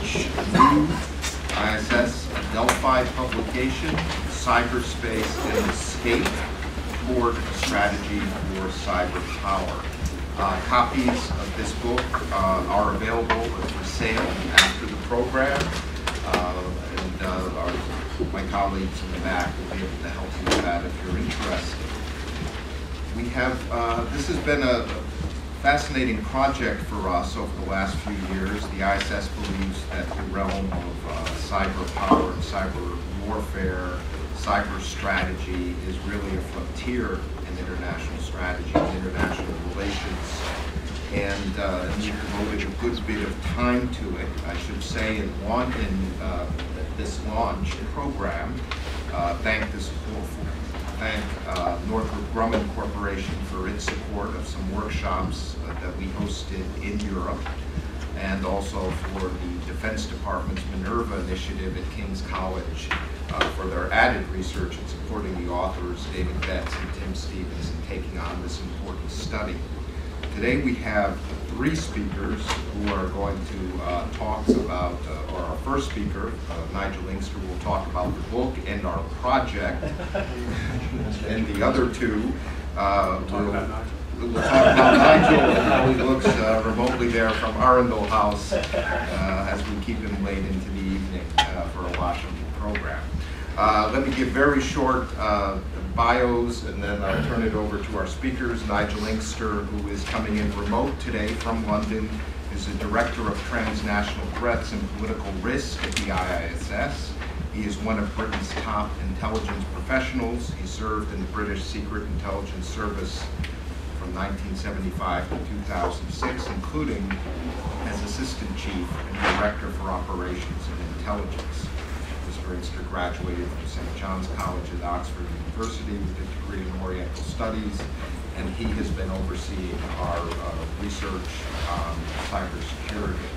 launch a new IISS Adelphi publication, Cyberspace and Escape, toward a strategy for cyber power. Copies of this book are available for sale after the program, and my colleagues in the back will be able to help you with that if you're interested. We have, this has been a fascinating project for us over the last few years. The IISS believes that the realm of cyber power and cyber warfare, cyber strategy is really a frontier in international strategy and international relations. And we devoted a good bit of time to it, I should say, in this launch program. Thank Northrop Grumman Corporation for its support of some workshops that we hosted in Europe, and also for the Defense Department's Minerva initiative at King's College for their added research in supporting the authors, David Betts and Tim Stevens, in taking on this important study. Today we have three speakers who are going to talk about, or our first speaker, Nigel Inkster, will talk about the book and our project, and the other two we'll talk about Nigel and how he looks remotely there from Arundel House as we keep him late into the evening for a Washington program. Let me give very short bios, and then I'll turn it over to our speakers. Nigel Inkster, who is coming in remote today from London, is the Director of Transnational Threats and Political Risk at the IISS. He is one of Britain's top intelligence professionals. He served in the British Secret Intelligence Service from 1975 to 2006, including as Assistant Chief and Director for Operations and Intelligence. Mr. Inkster graduated from St. John's College at Oxford University with a degree in Oriental Studies, and he has been overseeing our research on cybersecurity.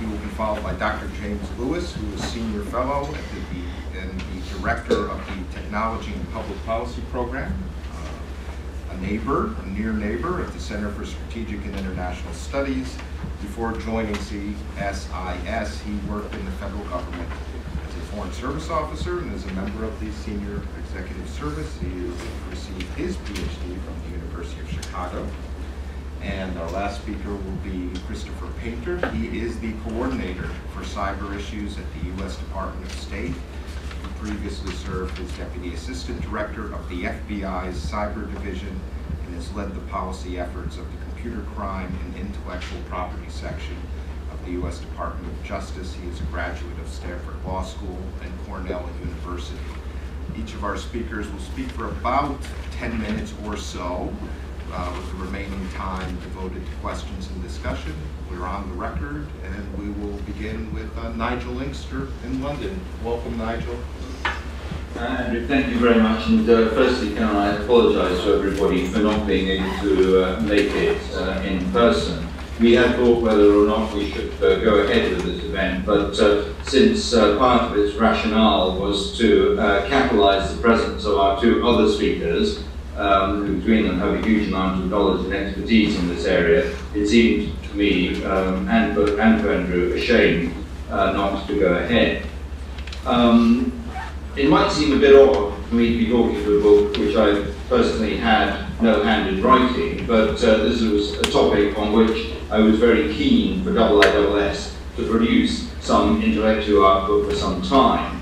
He will be followed by Dr. James Lewis, who is Senior Fellow and the Director of the Technology and Public Policy Program, a near neighbor at the Center for Strategic and International Studies. Before joining CSIS, he worked in the federal government as a Foreign Service Officer and as a member of the Senior Executive Service. He received his PhD from the University of Chicago. And our last speaker will be Christopher Painter. He is the coordinator for cyber issues at the U.S. Department of State. He previously served as Deputy Assistant Director of the FBI's Cyber Division and has led the policy efforts of the Computer Crime and Intellectual Property Section of the U.S. Department of Justice. He is a graduate of Stanford Law School and Cornell University. Each of our speakers will speak for about 10 minutes or so, with the remaining time devoted to questions and discussion. We're on the record, and we will begin with Nigel Inkster in London. Welcome, Nigel. Andrew, thank you very much. And firstly, can I apologise to everybody for not being able to make it in person. We had thought whether or not we should go ahead with this event, but since part of its rationale was to catalyse the presence of our two other speakers, who between them have a huge amount of knowledge and expertise in this area, it seemed to me and to Andrew a shame not to go ahead. It might seem a bit odd for me to be talking to a book which I personally had no hand in writing, but this was a topic on which I was very keen for IISS to produce some intellectual output for some time.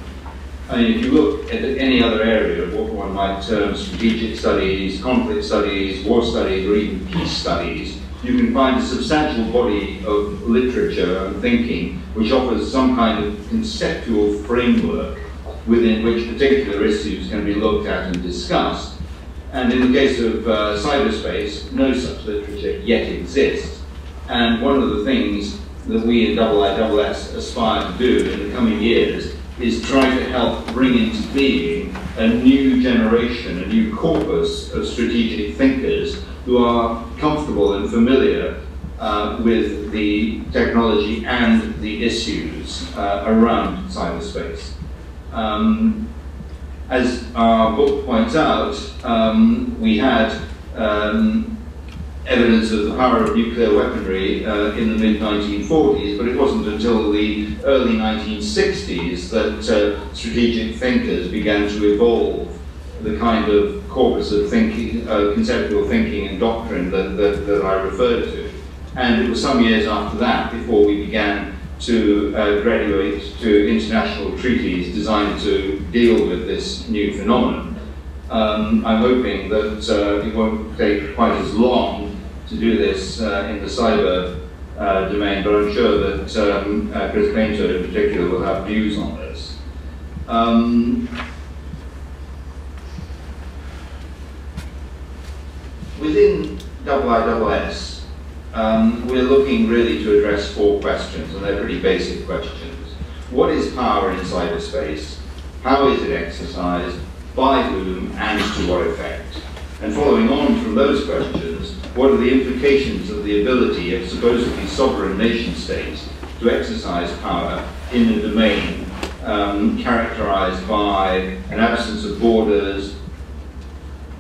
I mean, if you look at any other area of what one might term strategic studies, conflict studies, war studies, or even peace studies, you can find a substantial body of literature and thinking which offers some kind of conceptual framework within which particular issues can be looked at and discussed. And in the case of cyberspace, no such literature yet exists. And one of the things that we in IISS aspire to do in the coming years is try to help bring into being a new generation, a new corpus of strategic thinkers who are comfortable and familiar with the technology and the issues around cyberspace. As our book points out, we had evidence of the power of nuclear weaponry in the mid-1940s, but it wasn't until the early 1960s that strategic thinkers began to evolve the kind of corpus of thinking, conceptual thinking and doctrine that I referred to. And it was some years after that before we began to graduate to international treaties designed to deal with this new phenomenon. I'm hoping that it won't take quite as long to do this in the cyber domain, but I'm sure that Chris Painter in particular will have views on this. Within IISS, we're looking really to address 4 questions, and they're pretty basic questions. What is power in cyberspace? How is it exercised? By whom? And to what effect? And following on from those questions, what are the implications of the ability of supposedly sovereign nation states to exercise power in a domain characterized by an absence of borders,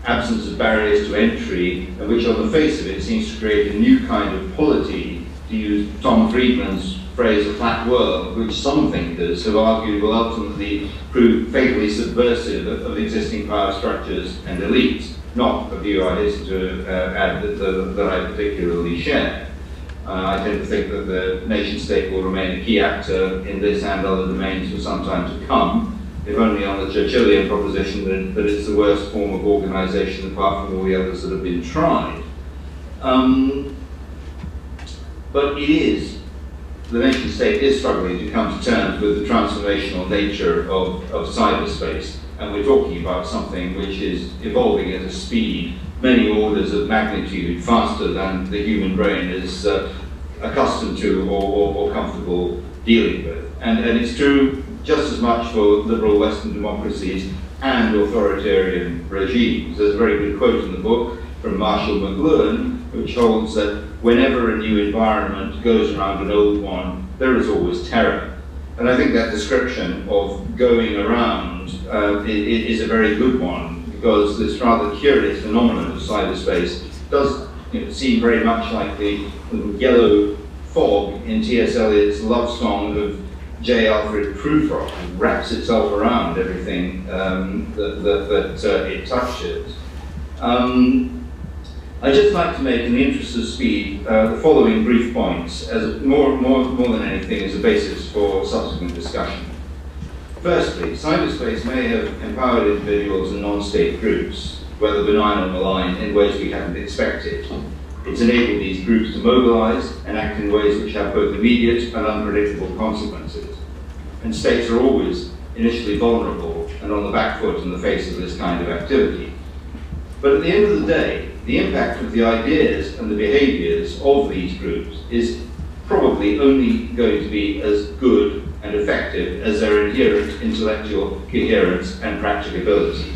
absence of barriers to entry, and which on the face of it seems to create a new kind of polity, to use Tom Friedman's phrase, a flat world, which some thinkers have argued will ultimately prove fatally subversive of existing power structures and elites. Not a view I hasten to add that I particularly share. I tend to think that the nation state will remain a key actor in this and other domains for some time to come, if only on the Churchillian proposition that it's the worst form of organisation apart from all the others that have been tried. But the nation state is struggling to come to terms with the transformational nature of cyberspace, and we're talking about something which is evolving at a speed many orders of magnitude faster than the human brain is accustomed to or comfortable dealing with. And it's true just as much for liberal Western democracies and authoritarian regimes. There's a very good quote in the book from Marshall McLuhan, which holds that whenever a new environment goes around an old one, there is always terror. And I think that description of going around is a very good one, because this rather curious phenomenon of cyberspace does seem very much like the yellow fog in T.S. Eliot's love song of J. Alfred Prufrock. It wraps itself around everything that it touches. I'd just like to make, in the interest of speed, the following brief points, as more than anything, as a basis for subsequent discussion. Firstly, cyberspace may have empowered individuals and non-state groups, whether benign or malign, in ways we hadn't expected. It's enabled these groups to mobilize and act in ways which have both immediate and unpredictable consequences. And states are always initially vulnerable and on the back foot in the face of this kind of activity. But at the end of the day, the impact of the ideas and the behaviors of these groups is probably only going to be as good and effective as their inherent intellectual coherence and practicability.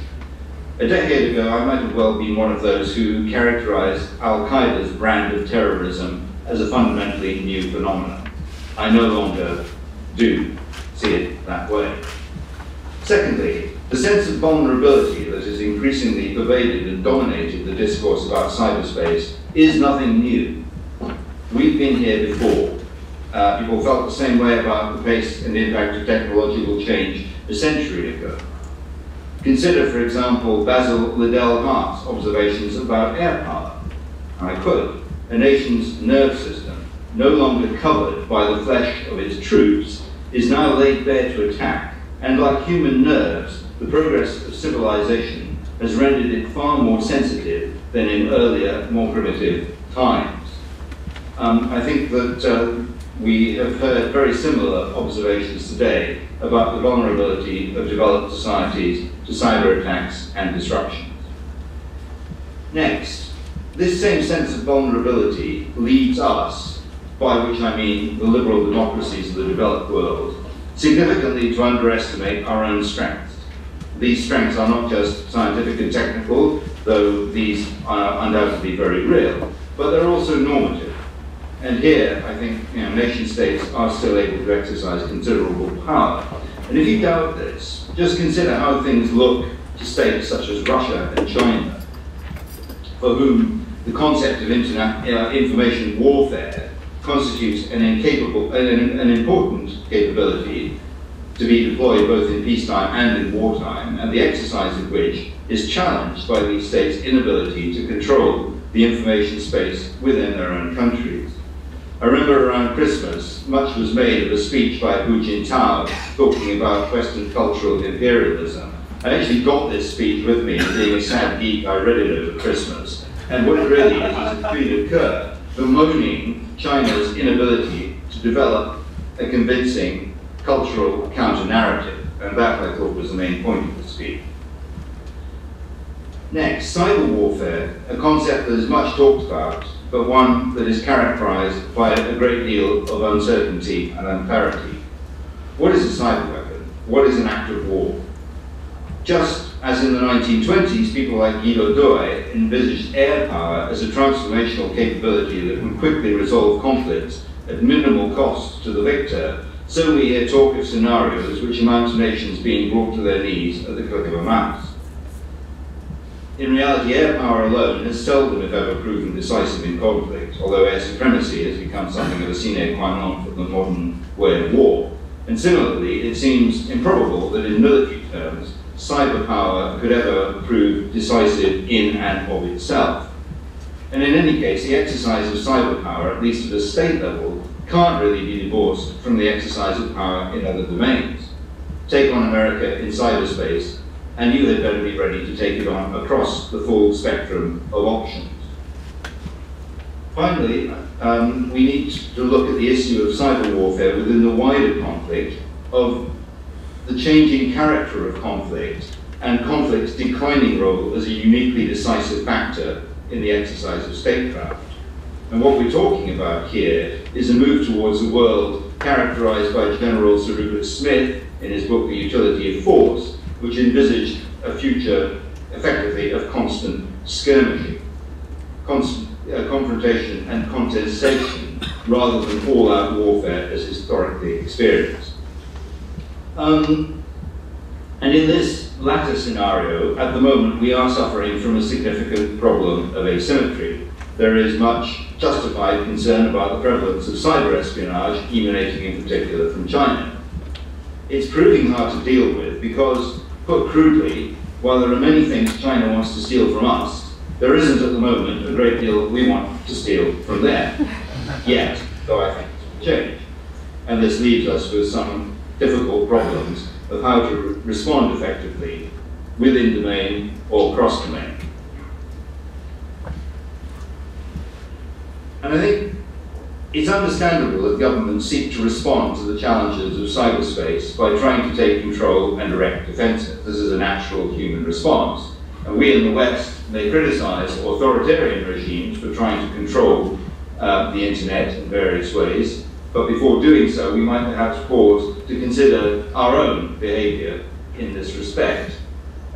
A decade ago, I might have well been one of those who characterized Al-Qaeda's brand of terrorism as a fundamentally new phenomenon. I no longer do see it that way. Secondly, the sense of vulnerability that has increasingly pervaded and dominated the discourse about cyberspace is nothing new. We've been here before. People felt the same way about the pace and the impact of technological change a century ago. Consider, for example, Basil Liddell Hart's observations about air power. I quote, "A nation's nerve system, no longer covered by the flesh of its troops, is now laid bare to attack, and like human nerves, the progress of civilization has rendered it far more sensitive than in earlier, more primitive times." I think that we have heard very similar observations today about the vulnerability of developed societies to cyber attacks and disruptions. Next, this same sense of vulnerability leads us, by which I mean the liberal democracies of the developed world, significantly to underestimate our own strengths. These strengths are not just scientific and technical, though these are undoubtedly very real, but they're also normative. And here, I think, nation states are still able to exercise considerable power. And if you doubt this, just consider how things look to states such as Russia and China, for whom the concept of information warfare constitutes an important capability to be deployed both in peacetime and in wartime, and the exercise of which is challenged by these states' inability to control the information space within their own countries. I remember around Christmas, much was made of a speech by Hu Jintao talking about Western cultural imperialism. I actually got this speech with me, and being a sad geek, I read it over Christmas. And what it really is a tweet of Kerr bemoaning China's inability to develop a convincing cultural counter-narrative, and that I thought was the main point of the speech. Next, cyber warfare, a concept that is much talked about, but one that is characterized by a great deal of uncertainty and unclarity. What is a cyber weapon? What is an act of war? Just as in the 1920s, people like Guido Doi envisaged air power as a transformational capability that would quickly resolve conflicts at minimal cost to the victor, so we hear talk of scenarios which amount to nations being brought to their knees at the click of a mouse. In reality, air power alone has seldom, if ever, proven decisive in conflict, although air supremacy has become something of a sine qua non for the modern way of war. And similarly, it seems improbable that in military terms, cyber power could ever prove decisive in and of itself. And in any case, the exercise of cyber power, at least at a state level, can't really be divorced from the exercise of power in other domains. Take on America in cyberspace, and you had better be ready to take it on across the full spectrum of options. Finally, we need to look at the issue of cyber warfare within the wider conflict of the changing character of conflict and conflict's declining role as a uniquely decisive factor in the exercise of statecraft. And what we're talking about here is a move towards a world characterized by General Sir Rupert Smith in his book The Utility of Force, which envisaged a future, effectively, of constant skirmishing, constant confrontation and contestation, rather than all-out warfare as historically experienced. And in this latter scenario, at the moment, we are suffering from a significant problem of asymmetry. There is much justified concern about the prevalence of cyber espionage, emanating in particular from China. It's proving hard to deal with because, put crudely, while there are many things China wants to steal from us, there isn't at the moment a great deal we want to steal from them. Yet, though I think it will change. And this leaves us with some difficult problems of how to respond effectively within domain or cross domain. And I think it's understandable that governments seek to respond to the challenges of cyberspace by trying to take control and direct defenses. This is a natural human response. And we in the West may criticize authoritarian regimes for trying to control the internet in various ways, but before doing so, we might perhaps pause to consider our own behavior in this respect.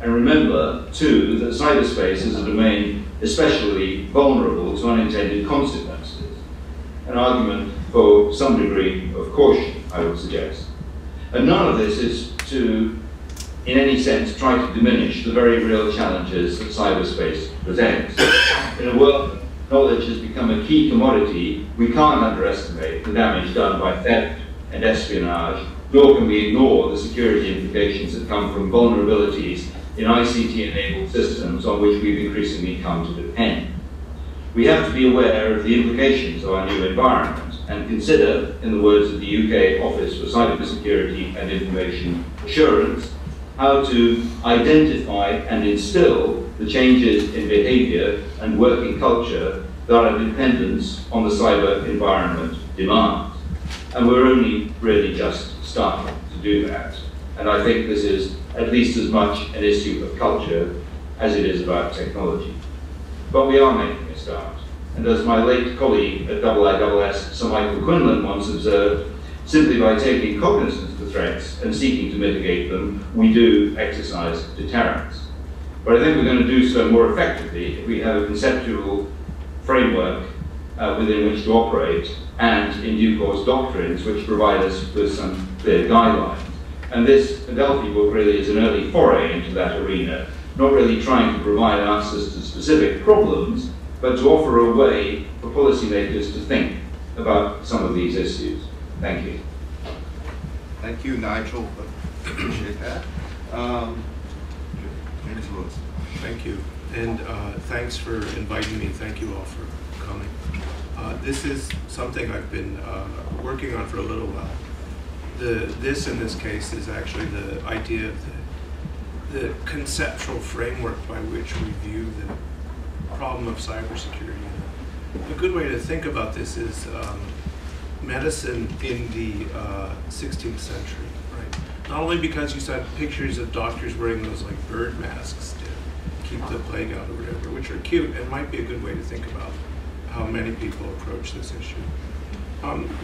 And remember, too, that cyberspace is a domain especially vulnerable to unintended consequences. An argument for some degree of caution, I would suggest. And none of this is to, in any sense, try to diminish the very real challenges that cyberspace presents. In a world where knowledge has become a key commodity, we can't underestimate the damage done by theft and espionage, nor can we ignore the security implications that come from vulnerabilities in ICT-enabled systems on which we've increasingly come to depend. We have to be aware of the implications of our new environment and consider, in the words of the UK Office for Cybersecurity and Information Assurance, how to identify and instill the changes in behavior and working culture that our dependence on the cyber environment demands. And we're only really just starting to do that. And I think this is at least as much an issue of culture as it is about technology. But we are making a start. And as my late colleague at IISS, Sir Michael Quinlan, once observed, simply by taking cognizance of the threats and seeking to mitigate them, we do exercise deterrence. But I think we're going to do so more effectively if we have a conceptual framework within which to operate, and in due course doctrines which provide us with some clear guidelines. And this Adelphi book really is an early foray into that arena, not really trying to provide answers to specific problems, but to offer a way for policymakers to think about some of these issues. Thank you. Thank you, Nigel. Appreciate that. James Lewis. Thank you, and thanks for inviting me. Thank you all for coming. This is something I've been working on for a little while. This in this case is actually the idea of the conceptual framework by which we view the problem of cybersecurity. A good way to think about this is medicine in the 16th century, right? Not only because you saw pictures of doctors wearing those like bird masks to keep the plague out or whatever, which are cute and might be a good way to think about how many people approach this issue.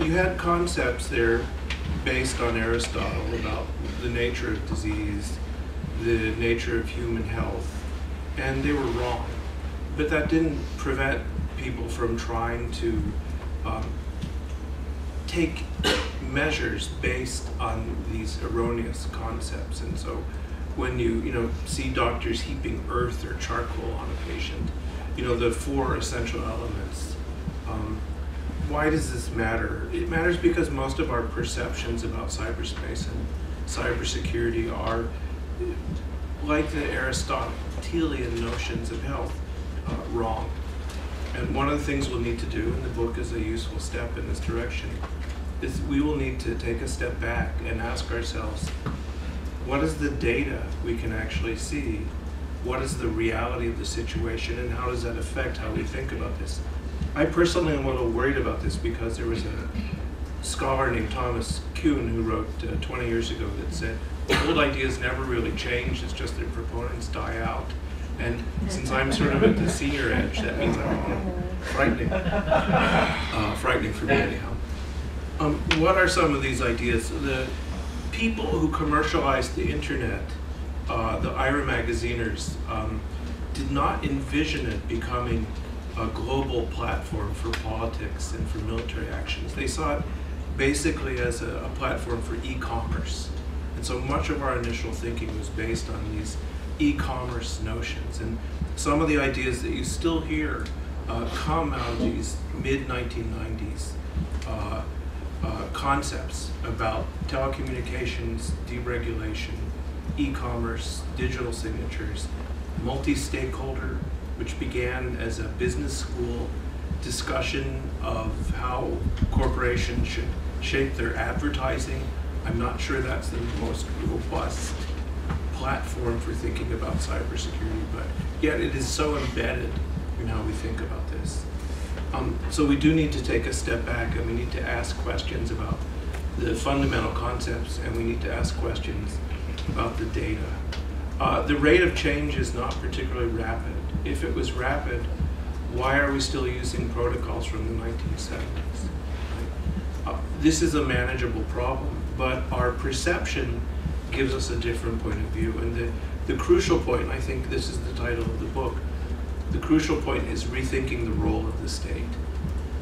You had concepts there based on Aristotle about the nature of disease, the nature of human health, and they were wrong. But that didn't prevent people from trying to take measures based on these erroneous concepts. And so when you see doctors heaping earth or charcoal on a patient, the 4 essential elements, why does this matter? It matters because most of our perceptions about cyberspace and cybersecurity are like the Aristotelian notions of health, wrong. And one of the things we'll need to do, and the book is a useful step in this direction, is we will need to take a step back and ask ourselves, what is the data we can actually see? What is the reality of the situation, and how does that affect how we think about this? I personally am a little worried about this because there was a scholar named Thomas Kuhn who wrote 20 years ago that said, old ideas never really change, it's just their proponents die out. And since I'm sort of at the senior edge, that means I'm frightening. Frightening for me anyhow. What are some of these ideas? The people who commercialized the internet, the IRA magaziners, did not envision it becoming a global platform for politics and for military actions. They saw it basically as a platform for e-commerce. And so much of our initial thinking was based on these e-commerce notions. And some of the ideas that you still hear come out of these mid-1990s concepts about telecommunications, deregulation, e-commerce, digital signatures, multi-stakeholder, which began as a business school discussion of how corporations should shape their advertising. I'm not sure that's the most robust platform for thinking about cybersecurity, but yet it is so embedded in how we think about this. So we do need to take a step back, and we need to ask questions about the fundamental concepts, and we need to ask questions about the data. The rate of change is not particularly rapid. If it was rapid, why are we still using protocols from the 1970s? This is a manageable problem, but our perception gives us a different point of view. And the crucial point, and I think this is the title of the book, the crucial point is rethinking the role of the state.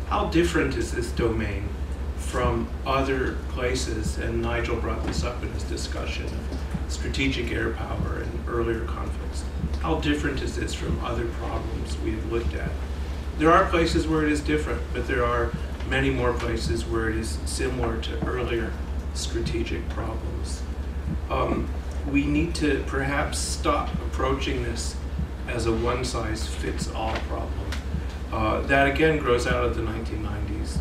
How different is this domain from other places? And Nigel brought this up in his discussion of strategic air power and earlier conflicts. How different is this from other problems we have looked at? There are places where it is different, but there are many more places where it is similar to earlier strategic problems. We need to perhaps stop approaching this as a one-size-fits-all problem. That again grows out of the 1990s.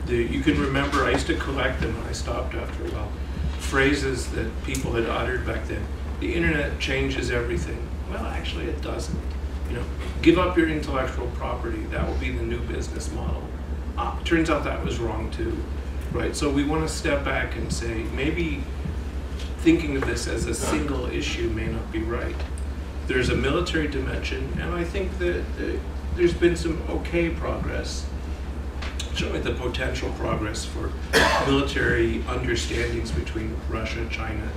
You can remember, I used to collect them when I stopped after a while, phrases that people had uttered back then. The internet changes everything. Well, actually it doesn't. Give up your intellectual property, that will be the new business model. Turns out that was wrong too, right? So we want to step back and say, maybe thinking of this as a single issue may not be right. There's a military dimension, and I think that there's been some okay progress, showing the potential progress for military understandings between Russia, China,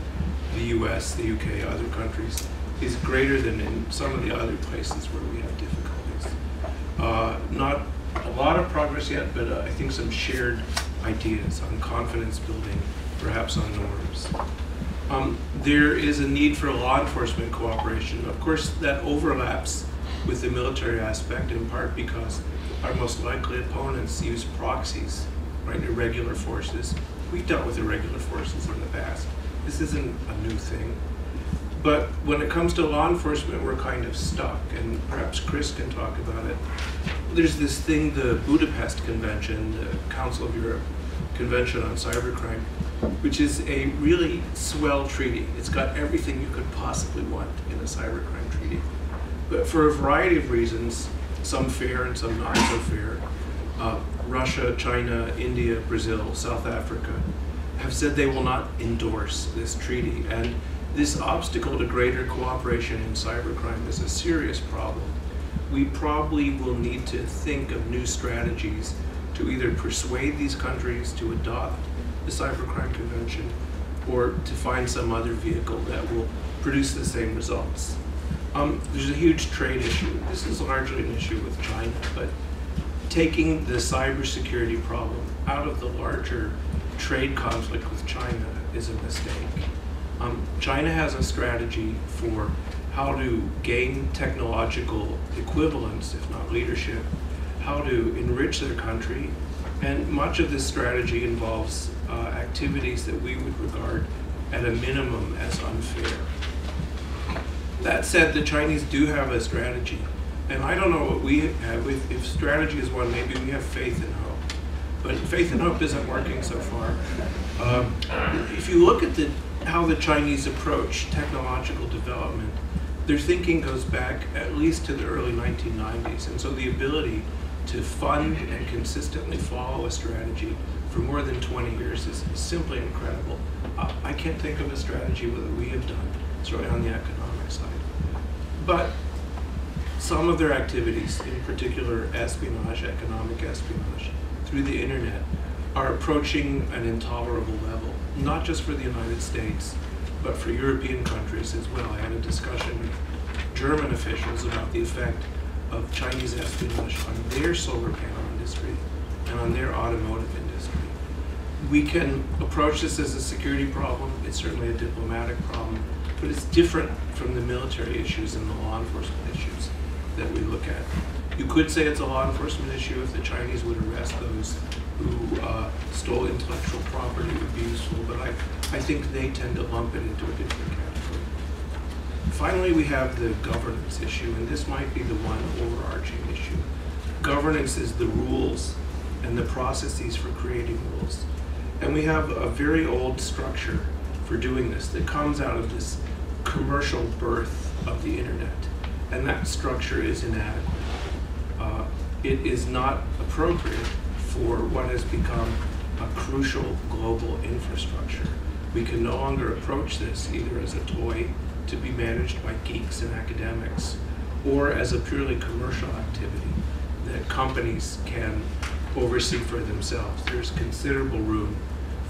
the US, the UK, other countries, is greater than in some of the other places where we have difficulties. Not a lot of progress yet, but I think some shared ideas on confidence building, perhaps on norms. There is a need for law enforcement cooperation. Of course, that overlaps with the military aspect, in part because our most likely opponents use proxies, right, irregular forces. We've dealt with irregular forces in the past. This isn't a new thing. But when it comes to law enforcement, we're kind of stuck, and perhaps Chris can talk about it. There's this thing, the Budapest Convention, the Council of Europe Convention on Cybercrime, which is a really swell treaty. It's got everything you could possibly want in a cybercrime treaty. But for a variety of reasons, some fair and some not so fair, Russia, China, India, Brazil, South Africa have said they will not endorse this treaty. And this obstacle to greater cooperation in cybercrime is a serious problem. We probably will need to think of new strategies to either persuade these countries to adopt the Cybercrime Convention or to find some other vehicle that will produce the same results. There's a huge trade issue. This is largely an issue with China, but taking the cybersecurity problem out of the larger trade conflict with China is a mistake. China has a strategy for how to gain technological equivalence, if not leadership, how to enrich their country, and much of this strategy involves activities that we would regard at a minimum as unfair. That said, the Chinese do have a strategy, and I don't know what we have. If strategy is one, maybe we have faith and hope, but faith and hope isn't working so far. If you look at how the Chinese approach technological development, their thinking goes back at least to the early 1990s, and so the ability to fund and consistently follow a strategy for more than 20 years is simply incredible. I can't think of a strategy that we have done, certainly on the economic side. But some of their activities, in particular espionage, economic espionage, through the internet, are approaching an intolerable level, not just for the United States, but for European countries as well. I had a discussion with German officials about the effect of Chinese espionage on their solar panel industry and on their automotive industry. We can approach this as a security problem. It's certainly a diplomatic problem, but it's different from the military issues and the law enforcement issues that we look at. You could say it's a law enforcement issue if the Chinese would arrest those who stole intellectual property. It would be useful, but I think they tend to lump it into a different category. Finally, we have the governance issue, and this might be the one overarching issue. Governance is the rules and the processes for creating rules. And we have a very old structure for doing this that comes out of this commercial birth of the internet. And that structure is inadequate. It is not appropriate for what has become a crucial global infrastructure. We can no longer approach this either as a toy to be managed by geeks and academics, or as a purely commercial activity that companies can oversee for themselves. There's considerable room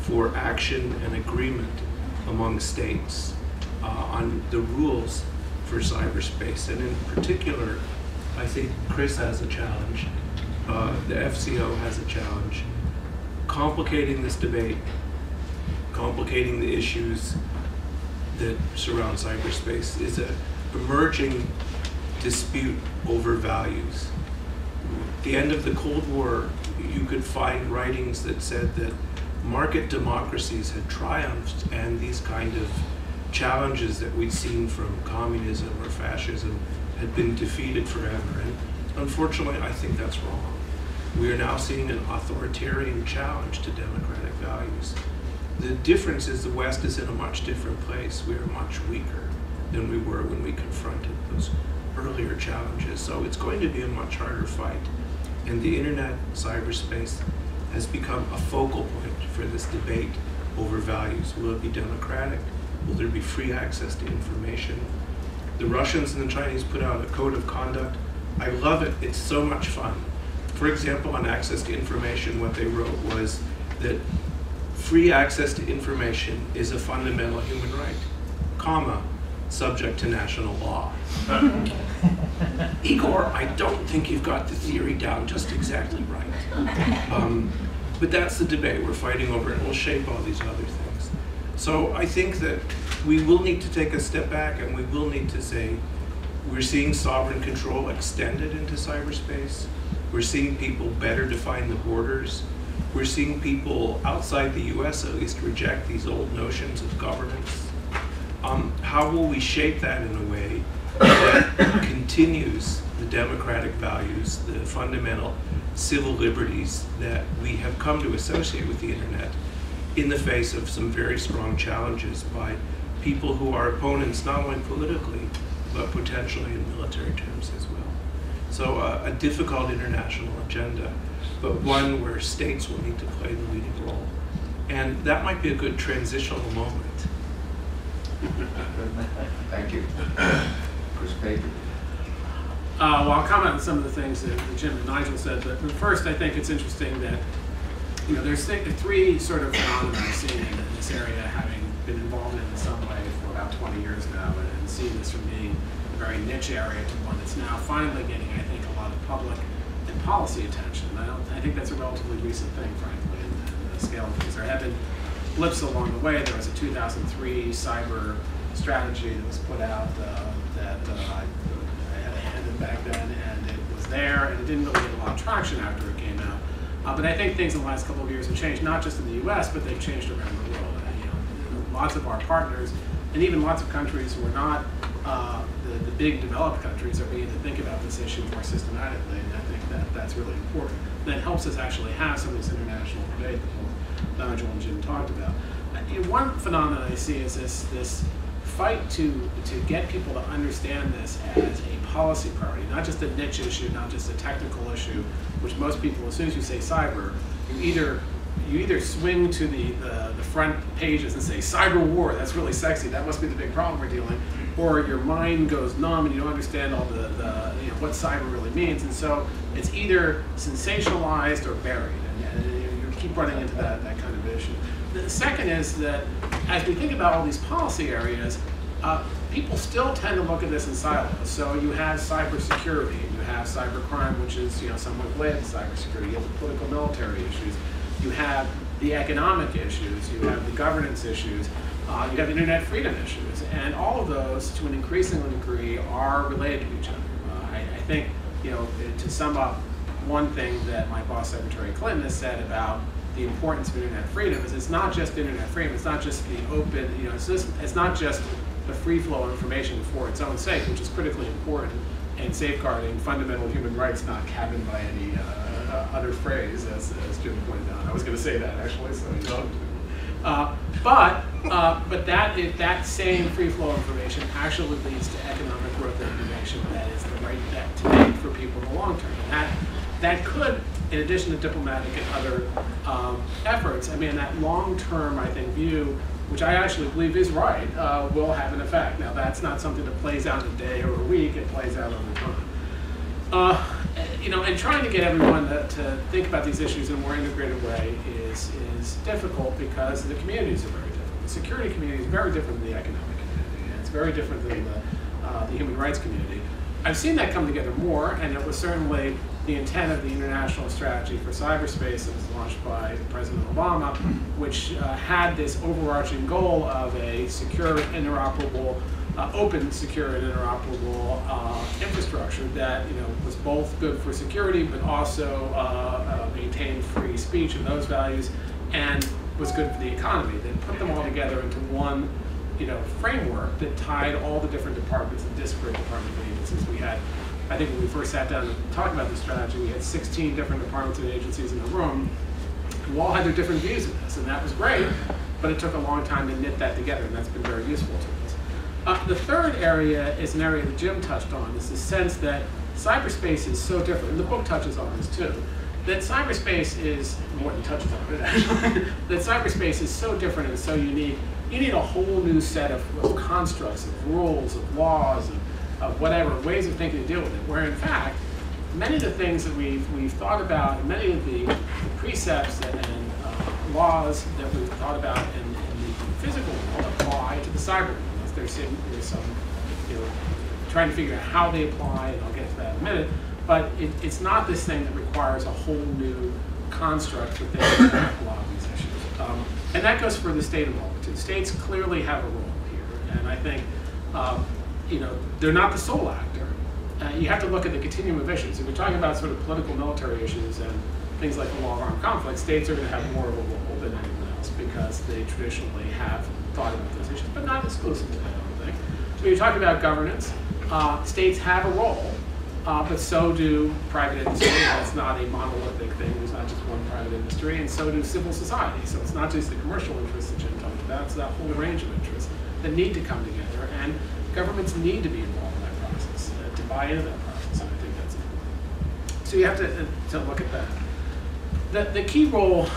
for action and agreement among states on the rules for cyberspace. And in particular, I think Chris has a challenge, the FCO has a challenge, complicating this debate, complicating the issues that surround cyberspace is an emerging dispute over values. At the end of the Cold War, you could find writings that said that market democracies had triumphed and these kind of challenges that we'd seen from communism or fascism had been defeated forever. And unfortunately, I think that's wrong. We are now seeing an authoritarian challenge to democratic values. The difference is the West is in a much different place. We are much weaker than we were when we confronted those earlier challenges. So it's going to be a much harder fight. And the internet, cyberspace, has become a focal point for this debate over values. Will it be democratic? Will there be free access to information? The Russians and the Chinese put out a code of conduct. I love it. It's so much fun. For example, on access to information, what they wrote was that free access to information is a fundamental human right, comma, subject to national law. Igor, I don't think you've got the theory down just exactly right. But that's the debate we're fighting over, and it will shape all these other things. So I think that we will need to take a step back, and we will need to say, We're seeing sovereign control extended into cyberspace. We're seeing people better define the borders. We're seeing people outside the US at least reject these old notions of governance. How will we shape that in a way that continues the democratic values, the fundamental civil liberties that we have come to associate with the internet in the face of some very strong challenges by people who are opponents not only politically, but potentially in military terms as well. So a difficult international agenda, but one where states will need to play the leading role. And that might be a good transitional moment. Thank you. Chris Baker. Well, I'll comment on some of the things that Jim and Nigel said, but first I think it's interesting that, you know, there's three sort of phenomena I've seen in this area, having been involved in some way for about 20 years now, and seeing this from being a very niche area to one that's now finally getting, I think, a lot of public and policy attention. I think that's a relatively recent thing, frankly, in the scale of things. There have been blips along the way. There was a 2003 cyber strategy that was put out that I had a hand in back then, and it was there, and it didn't really get a lot of traction after it came out. But I think things in the last couple of years have changed, not just in the US, but they've changed around the world. You know, lots of our partners, and even lots of countries who are not the big developed countries, are beginning to think about this issue more systematically, and I think that's really important. That helps us actually have some of this international debate that Nigel and Jim talked about. One phenomenon I see is this fight to get people to understand this as a policy priority, not just a niche issue, not just a technical issue, which most people, as soon as you say cyber, you either swing to the front pages and say cyber war, that's really sexy, that must be the big problem we're dealing, or your mind goes numb and you don't understand all the what cyber really means, and so it's either sensationalized or buried, and you keep running into that kind of issue. The second is that as we think about all these policy areas, people still tend to look at this in silos. So you have cybersecurity, you have cybercrime, which is somewhat related to cybersecurity. You have the political military issues. You have the economic issues. You have the governance issues. You have internet freedom issues, and all of those, to an increasing degree, are related to each other. I think, to sum up, one thing that my boss, Secretary Clinton, has said about the importance of internet freedom is it's not just internet freedom, it's not just the open, it's not just the free flow of information for its own sake, which is critically important in safeguarding fundamental human rights not cabined by any other phrase, as Jim pointed out. I was going to say that actually, so you know. But that same free flow of information actually leads to economic growth and innovation that is the right bet to make for people in the long term. And that could, in addition to diplomatic and other efforts, that long-term, I think, view, which I actually believe is right, will have an effect. Now, that's not something that plays out in a day or a week, it plays out over time. And trying to get everyone to think about these issues in a more integrated way is difficult because the communities are very different. The security community is very different than the economic community, and it's very different than the human rights community. I've seen that come together more, and it was certainly the intent of the international strategy for cyberspace that was launched by President Obama, which had this overarching goal of a secure, interoperable, open, secure, and interoperable infrastructure that was both good for security, but also maintained free speech and those values, and was good for the economy. Then put them all together into one framework that tied all the different departments and disparate department agencies we had. I think when we first sat down and talked about the strategy, we had 16 different departments and agencies in the room who all had their different views of this, and that was great, but it took a long time to knit that together, and that's been very useful to us. The third area is an area that Jim touched on, is the sense that cyberspace is so different, and the book touches on this too, that cyberspace is, more than touches on it actually, that cyberspace is so different and so unique, you need a whole new set of constructs, of rules, of laws, of whatever, ways of thinking to deal with it, where in fact, many of the things that we've thought about, and many of the precepts and laws that we've thought about in the physical world apply to the cyber world. There's some, trying to figure out how they apply, and I'll get to that in a minute, but it's not this thing that requires a whole new construct for thinking about a lot of these issues. And that goes for the state involvement too. States clearly have a role here, and I think they're not the sole actor. You have to look at the continuum of issues. If we're talking about sort of political military issues and things like the law of armed conflict, states are going to have more of a role than anyone else because they traditionally have thought about those issues, but not exclusively, I don't think. When you talk about governance, states have a role, but so do private industry. That's not a monolithic thing. There's not just one private industry, and so do civil society. So it's not just the commercial interests that Jim talked about, it's that whole range of interests that need to come together, and governments need to be involved in that process, to buy into that process, and I think that's important. So you have to look at that. The key role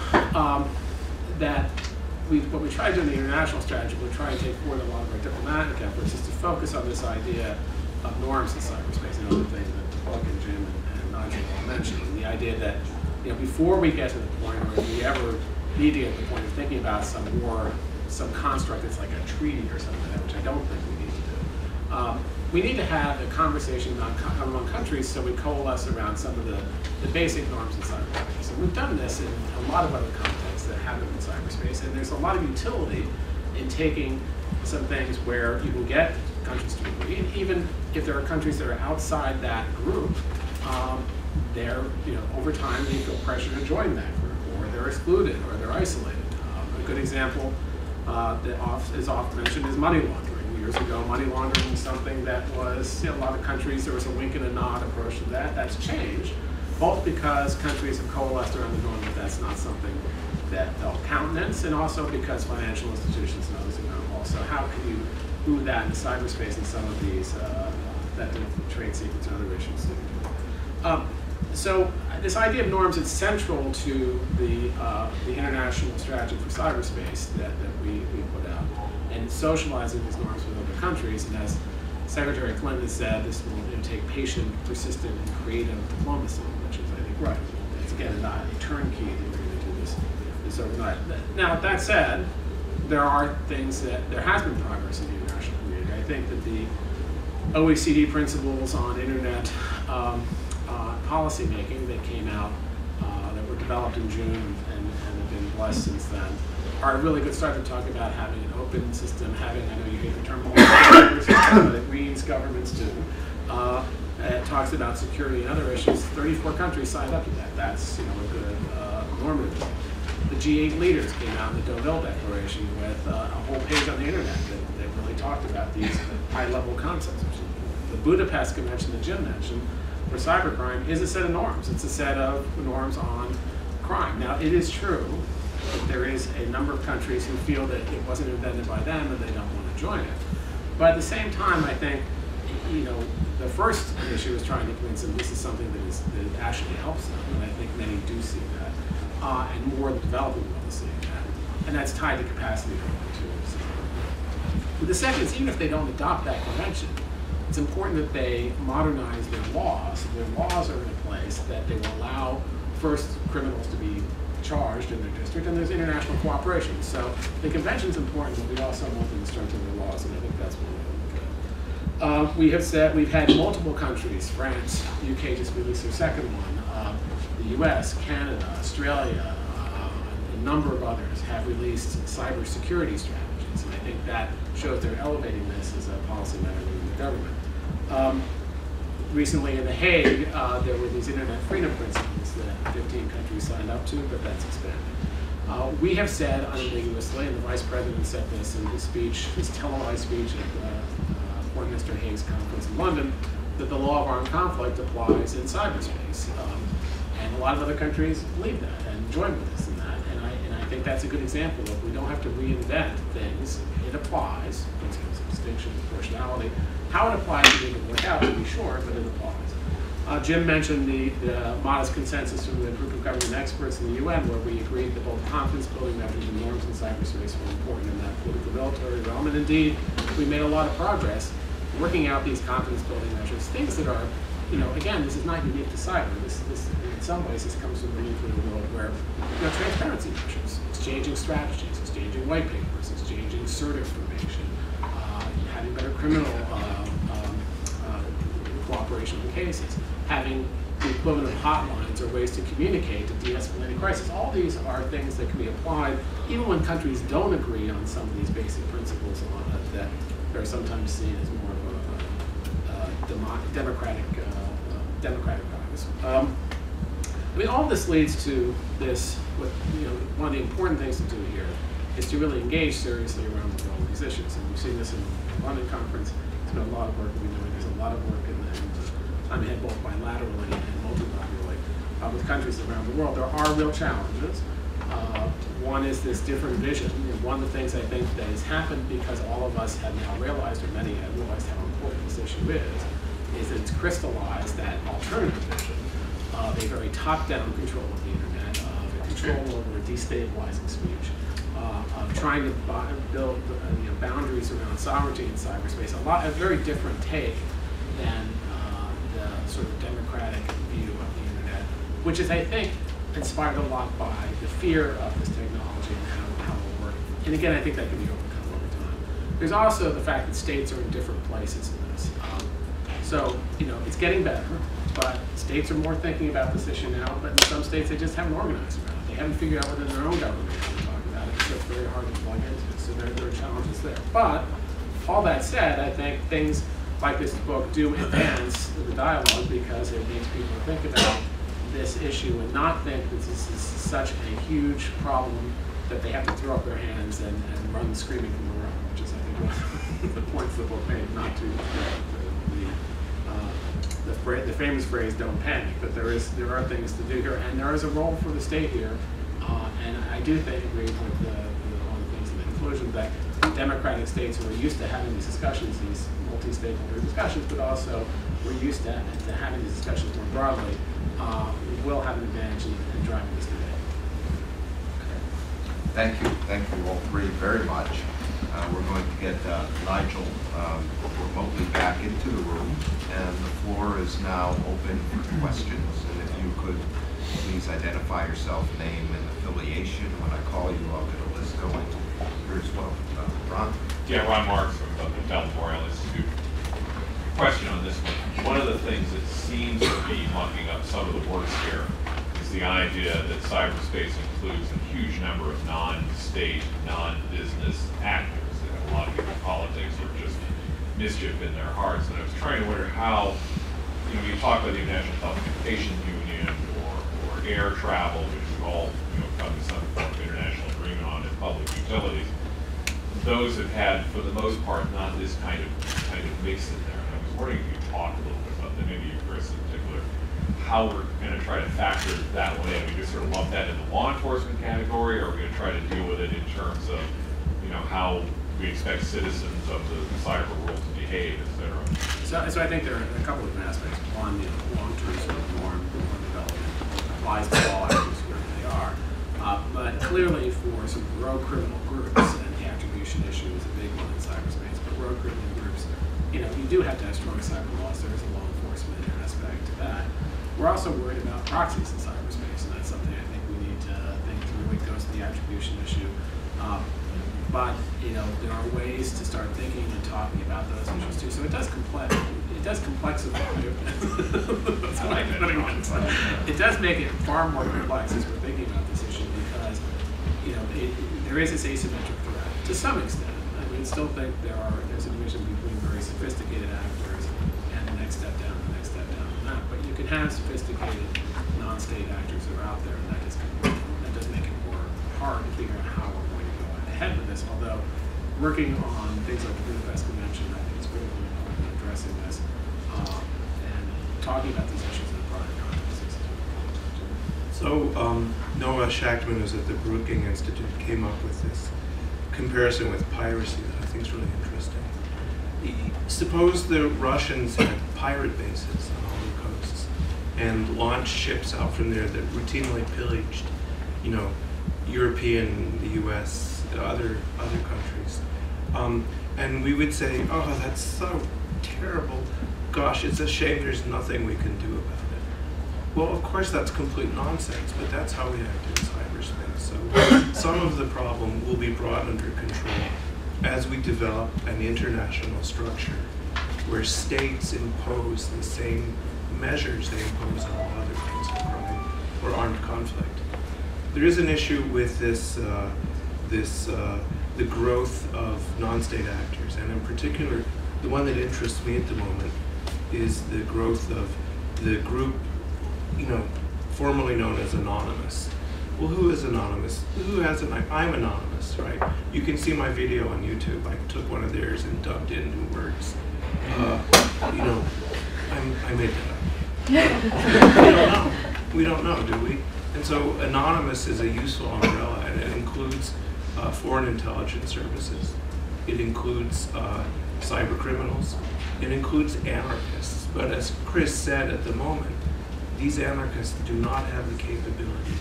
that what we try to do in the international strategy, we try and take forward a lot of our diplomatic efforts, is to focus on this idea of norms in cyberspace, another thing that Buck and Jim and Nigel all mentioned, and the idea that before we get to the point, or if we ever need to get to the point of thinking about some construct that's like a treaty or something like that, which I don't think we need to do. We need to have a conversation among countries so we coalesce around some of the basic norms in cyberspace. And we've done this in a lot of other contexts that happen in cyberspace, and there's a lot of utility in taking some things where you can get countries to agree, even if there are countries that are outside that group, over time they feel pressure to join that group, or they're excluded, or they're isolated. A good example that is often mentioned is money laundering. Years ago, money laundering was something that was, a lot of countries, there was a wink and a nod approach to that. That's changed, both because countries have coalesced around the norm that that's not something that they'll countenance, and also because financial institutions and others are going to also. How can you move that in cyberspace and some of these, that trade secrets and other issues? So this idea of norms is central to the international strategy for cyberspace that we put out, and socializing these norms with other countries. And as Secretary Clinton said, this will take patient, persistent, and creative diplomacy, which is, I think, right. It's, again, not a turnkey that we're going to do this overnight. Now, that said, there are things that there has been progress in the international community. I think that the OECD principles on internet policy making that came out, that were developed in June and have been blessed since then, are a really good start to talk about having an open system, I know you hate the term, but it reads governments too. It talks about security and other issues. 34 countries signed up to that. That's a good normative thing. The G8 leaders came out in the Deauville Declaration with a whole page on the internet that really talked about these high-level concepts. The Budapest Convention that Jim mentioned for cybercrime is a set of norms. It's a set of norms on crime. Now, it is true that there is a number of countries who feel that it wasn't invented by them and they don't want to join it. But at the same time, I think, the first issue is trying to convince them this is something that actually helps them, and I think many do see that. And more of the developing world is seeing that. And that's tied to capacity building too. But the second is, even if they don't adopt that convention, it's important that they modernize their laws. Their laws are in a place that they will allow first criminals to be charged in their district, and there's international cooperation. So the convention's important, but we also want them to strengthen their laws, and I think that's what we're good. We have said we've had multiple countries, France, UK just released their second one, the US, Canada, Australia, a number of others have released cybersecurity strategies, and I think that shows they're elevating this as a policy matter within the government. Recently in The Hague, there were these internet freedom principles that 15 countries signed up to, but that's expanded. We have said unambiguously, and the Vice President said this in his speech, his televised speech at Foreign Minister Hague's conference in London, that the law of armed conflict applies in cyberspace. And a lot of other countries believe that and join with us in that. And I think that's a good example of we don't have to reinvent things. It applies, principles of distinction, proportionality. How it applies to even work out, to be sure, but it applies. Jim mentioned the modest consensus from the group of government experts in the UN, where we agreed that both confidence-building measures and norms in cyberspace were important in that political military realm. And indeed, we made a lot of progress working out these confidence-building measures, things that are, again, this is not unique to cyber. This in some ways, this comes from the nuclear world where, transparency measures, exchanging strategies, exchanging white papers, exchanging CERT information, having better criminal cooperation in cases, having the equivalent of hotlines or ways to communicate to de-escalate a crisis. All these are things that can be applied even when countries don't agree on some of these basic principles that are sometimes seen as more of a democratic practice. I mean, all this leads to this. One of the important things to do here is to really engage seriously around the world these issues. And we've seen this in the London conference. There's been a lot of work we've been doing. There's a lot of work in I'm ahead both bilaterally and multilaterally with countries around the world. There are real challenges. One is this different vision. One of the things I think that has happened because all of us have now realized, or many have realized how important this issue is that it's crystallized that alternative vision of a very top-down control of the internet, of a control over destabilizing speech, of trying to build boundaries around sovereignty in cyberspace. A very different take than the sort of democratic view of the internet, which is, I think, inspired a lot by the fear of this technology and how it will work. And again, I think that can be overcome over time. There's also the fact that states are in different places in this. So, it's getting better, but states are more thinking about this issue now, but in some states they just haven't organized around it. They haven't figured out within their own government how to talk about it, so it's very hard to plug into. So there are challenges there. But all that said, I think things like this book do advance the dialogue because it makes people think about this issue and not think that this is such a huge problem that they have to throw up their hands and run screaming from the room, which is, I think, one of the points the book made, not to the famous phrase, don't panic, but there are things to do here, and there is a role for the state here, and I do agree with all the things in the conclusion that democratic states who are used to having these discussions, these multi-stakeholder discussions, but also we're used to having these discussions more broadly, will have an advantage in driving this debate. Okay. Thank you all three very much. We're going to get Nigel remotely back into the room, and the floor is now open for questions. And if you could please identify yourself, name and affiliation. When I call you, I'll get a list going here as well. Ron? Yeah, Ron Marks from the Memorial Institute. Question on this one. One of the things that seems to be mucking up some of the works here is the idea that cyberspace includes a huge number of non-state, non-business actors. A lot of people in politics are just mischief in their hearts. And I was trying to wonder how, you talk about the International Telecommunications Union or air travel, which we've all come to some form of international agreement on in public utilities. Those have had, for the most part, not this kind of mix in there. And I was wondering if you could talk a little bit about that, maybe you, Chris, in particular, how we're going to try to factor that one in. We just sort of lump that in the law enforcement category, or are we going to try to deal with it in terms of, how we expect citizens of the cyber world to behave, et cetera? So I think there are a couple of different aspects. One, long-term sort of norm development applies to all actors wherever they are. But clearly for some rogue criminal groups, and the attribution issue is a big one in cyberspace, but rogue criminal groups, you do have to have strong cyber laws. There is a law enforcement aspect to that. We're also worried about proxies in cyberspace, and that's something I think we need to think through when it goes to the attribution issue. But there are ways to start thinking and talking about those issues too. So it does complexify. That's what I'm putting on. It does make it far more complex as we're thinking about this issue because there is this asymmetric threat to some extent. I mean, still think there's a division between very sophisticated actors and the next step down, from that. But you can have sophisticated non-state actors that are out there, and that does make it more hard to figure out how we're going to go ahead with this. Although working on things like the Budapest Convention, I think it's critically important in addressing this and talking about these issues in a broader context. So Noah Shachtman, who's at the Brookings Institute, came up with this comparison with piracy that I think is really interesting. Suppose the Russians had pirate bases on all the coasts and launched ships out from there that routinely pillaged, European, the U.S., other countries. And we would say, oh, that's so terrible. Gosh, it's a shame there's nothing we can do about it. Well, of course, that's complete nonsense, but that's how we act in cyberspace. So some of the problem will be brought under control as we develop an international structure where states impose the same measures they impose on all other kinds of crime or armed conflict. There is an issue with this, the growth of non-state actors, and in particular, the one that interests me at the moment is the growth of the group, formerly known as Anonymous. Well, who is Anonymous? Who has an? I'm Anonymous, right? You can see my video on YouTube. I took one of theirs and dubbed in new words. I made that up. We don't know, do we? And so Anonymous is a useful umbrella, and it includes foreign intelligence services. It includes cyber criminals. It includes anarchists. But as Chris said at the moment, these anarchists do not have the capability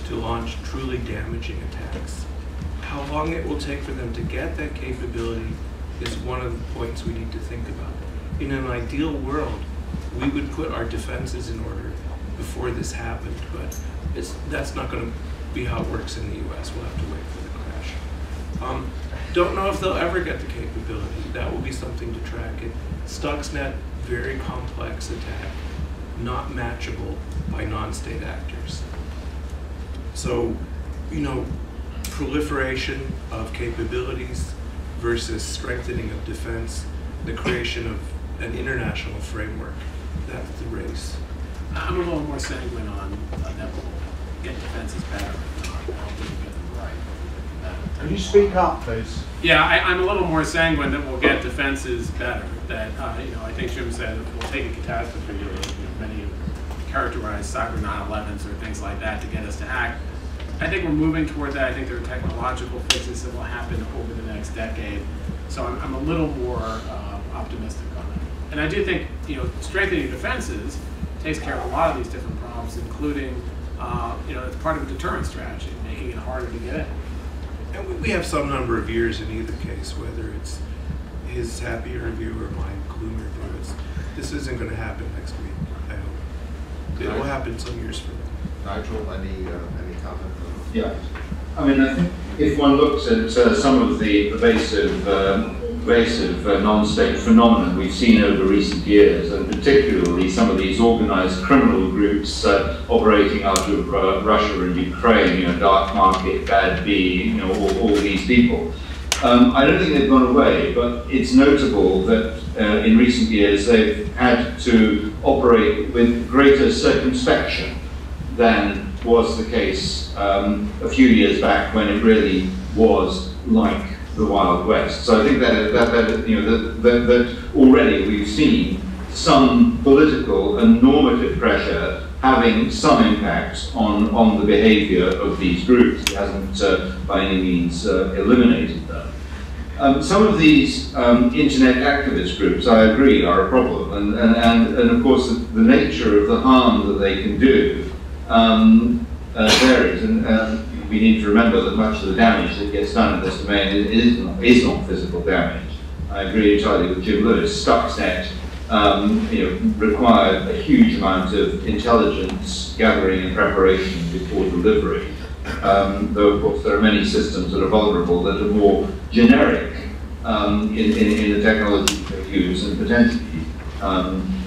to launch truly damaging attacks. How long it will take for them to get that capability is one of the points we need to think about. In an ideal world, we would put our defenses in order before this happened, but that's not going to be how it works in the US. We'll have to wait for the crash. Don't know if they'll ever get the capability. That will be something to track. Stuxnet, very complex attack, not matchable by non-state actors. So, proliferation of capabilities versus strengthening of defense, the creation of an international framework. That's the race. I'm a little more sanguine on that will get defenses better. I don't think we'll get them right. Can you speak up, please? Yeah, I'm a little more sanguine that we'll get defenses better. That I think Jim said we'll take a catastrophe. Many have characterized cyber 9/11s or things like that to get us to act. I think we're moving toward that. I think there are technological fixes that will happen over the next decade. So I'm a little more optimistic on it. And I do think strengthening defenses takes care of a lot of these different problems, including it's part of a deterrent strategy, making it harder to get in. And we have some number of years in either case, whether it's his happy review or my gloom review. This isn't going to happen next week, I hope. It will happen some years from now. Nigel, any comment? Yeah, I mean, I think if one looks at some of the pervasive non-state phenomenon we've seen over recent years, and particularly some of these organized criminal groups operating out of Russia and Ukraine, dark market, bad B, all these people. I don't think they've gone away, but it's notable that in recent years they've had to operate with greater circumspection than was the case a few years back when it really was like the Wild West. So I think that already we've seen some political and normative pressure having some impact on the behavior of these groups. It hasn't by any means eliminated them. Some of these internet activist groups, I agree, are a problem, and of course the nature of the harm that they can do varies, and we need to remember that much of the damage that gets done in this domain is not physical damage. I agree entirely with Jim Lewis. Stuxnet required a huge amount of intelligence gathering and preparation before delivery. Though of course there are many systems that are vulnerable that are more generic in the technology they use and potentially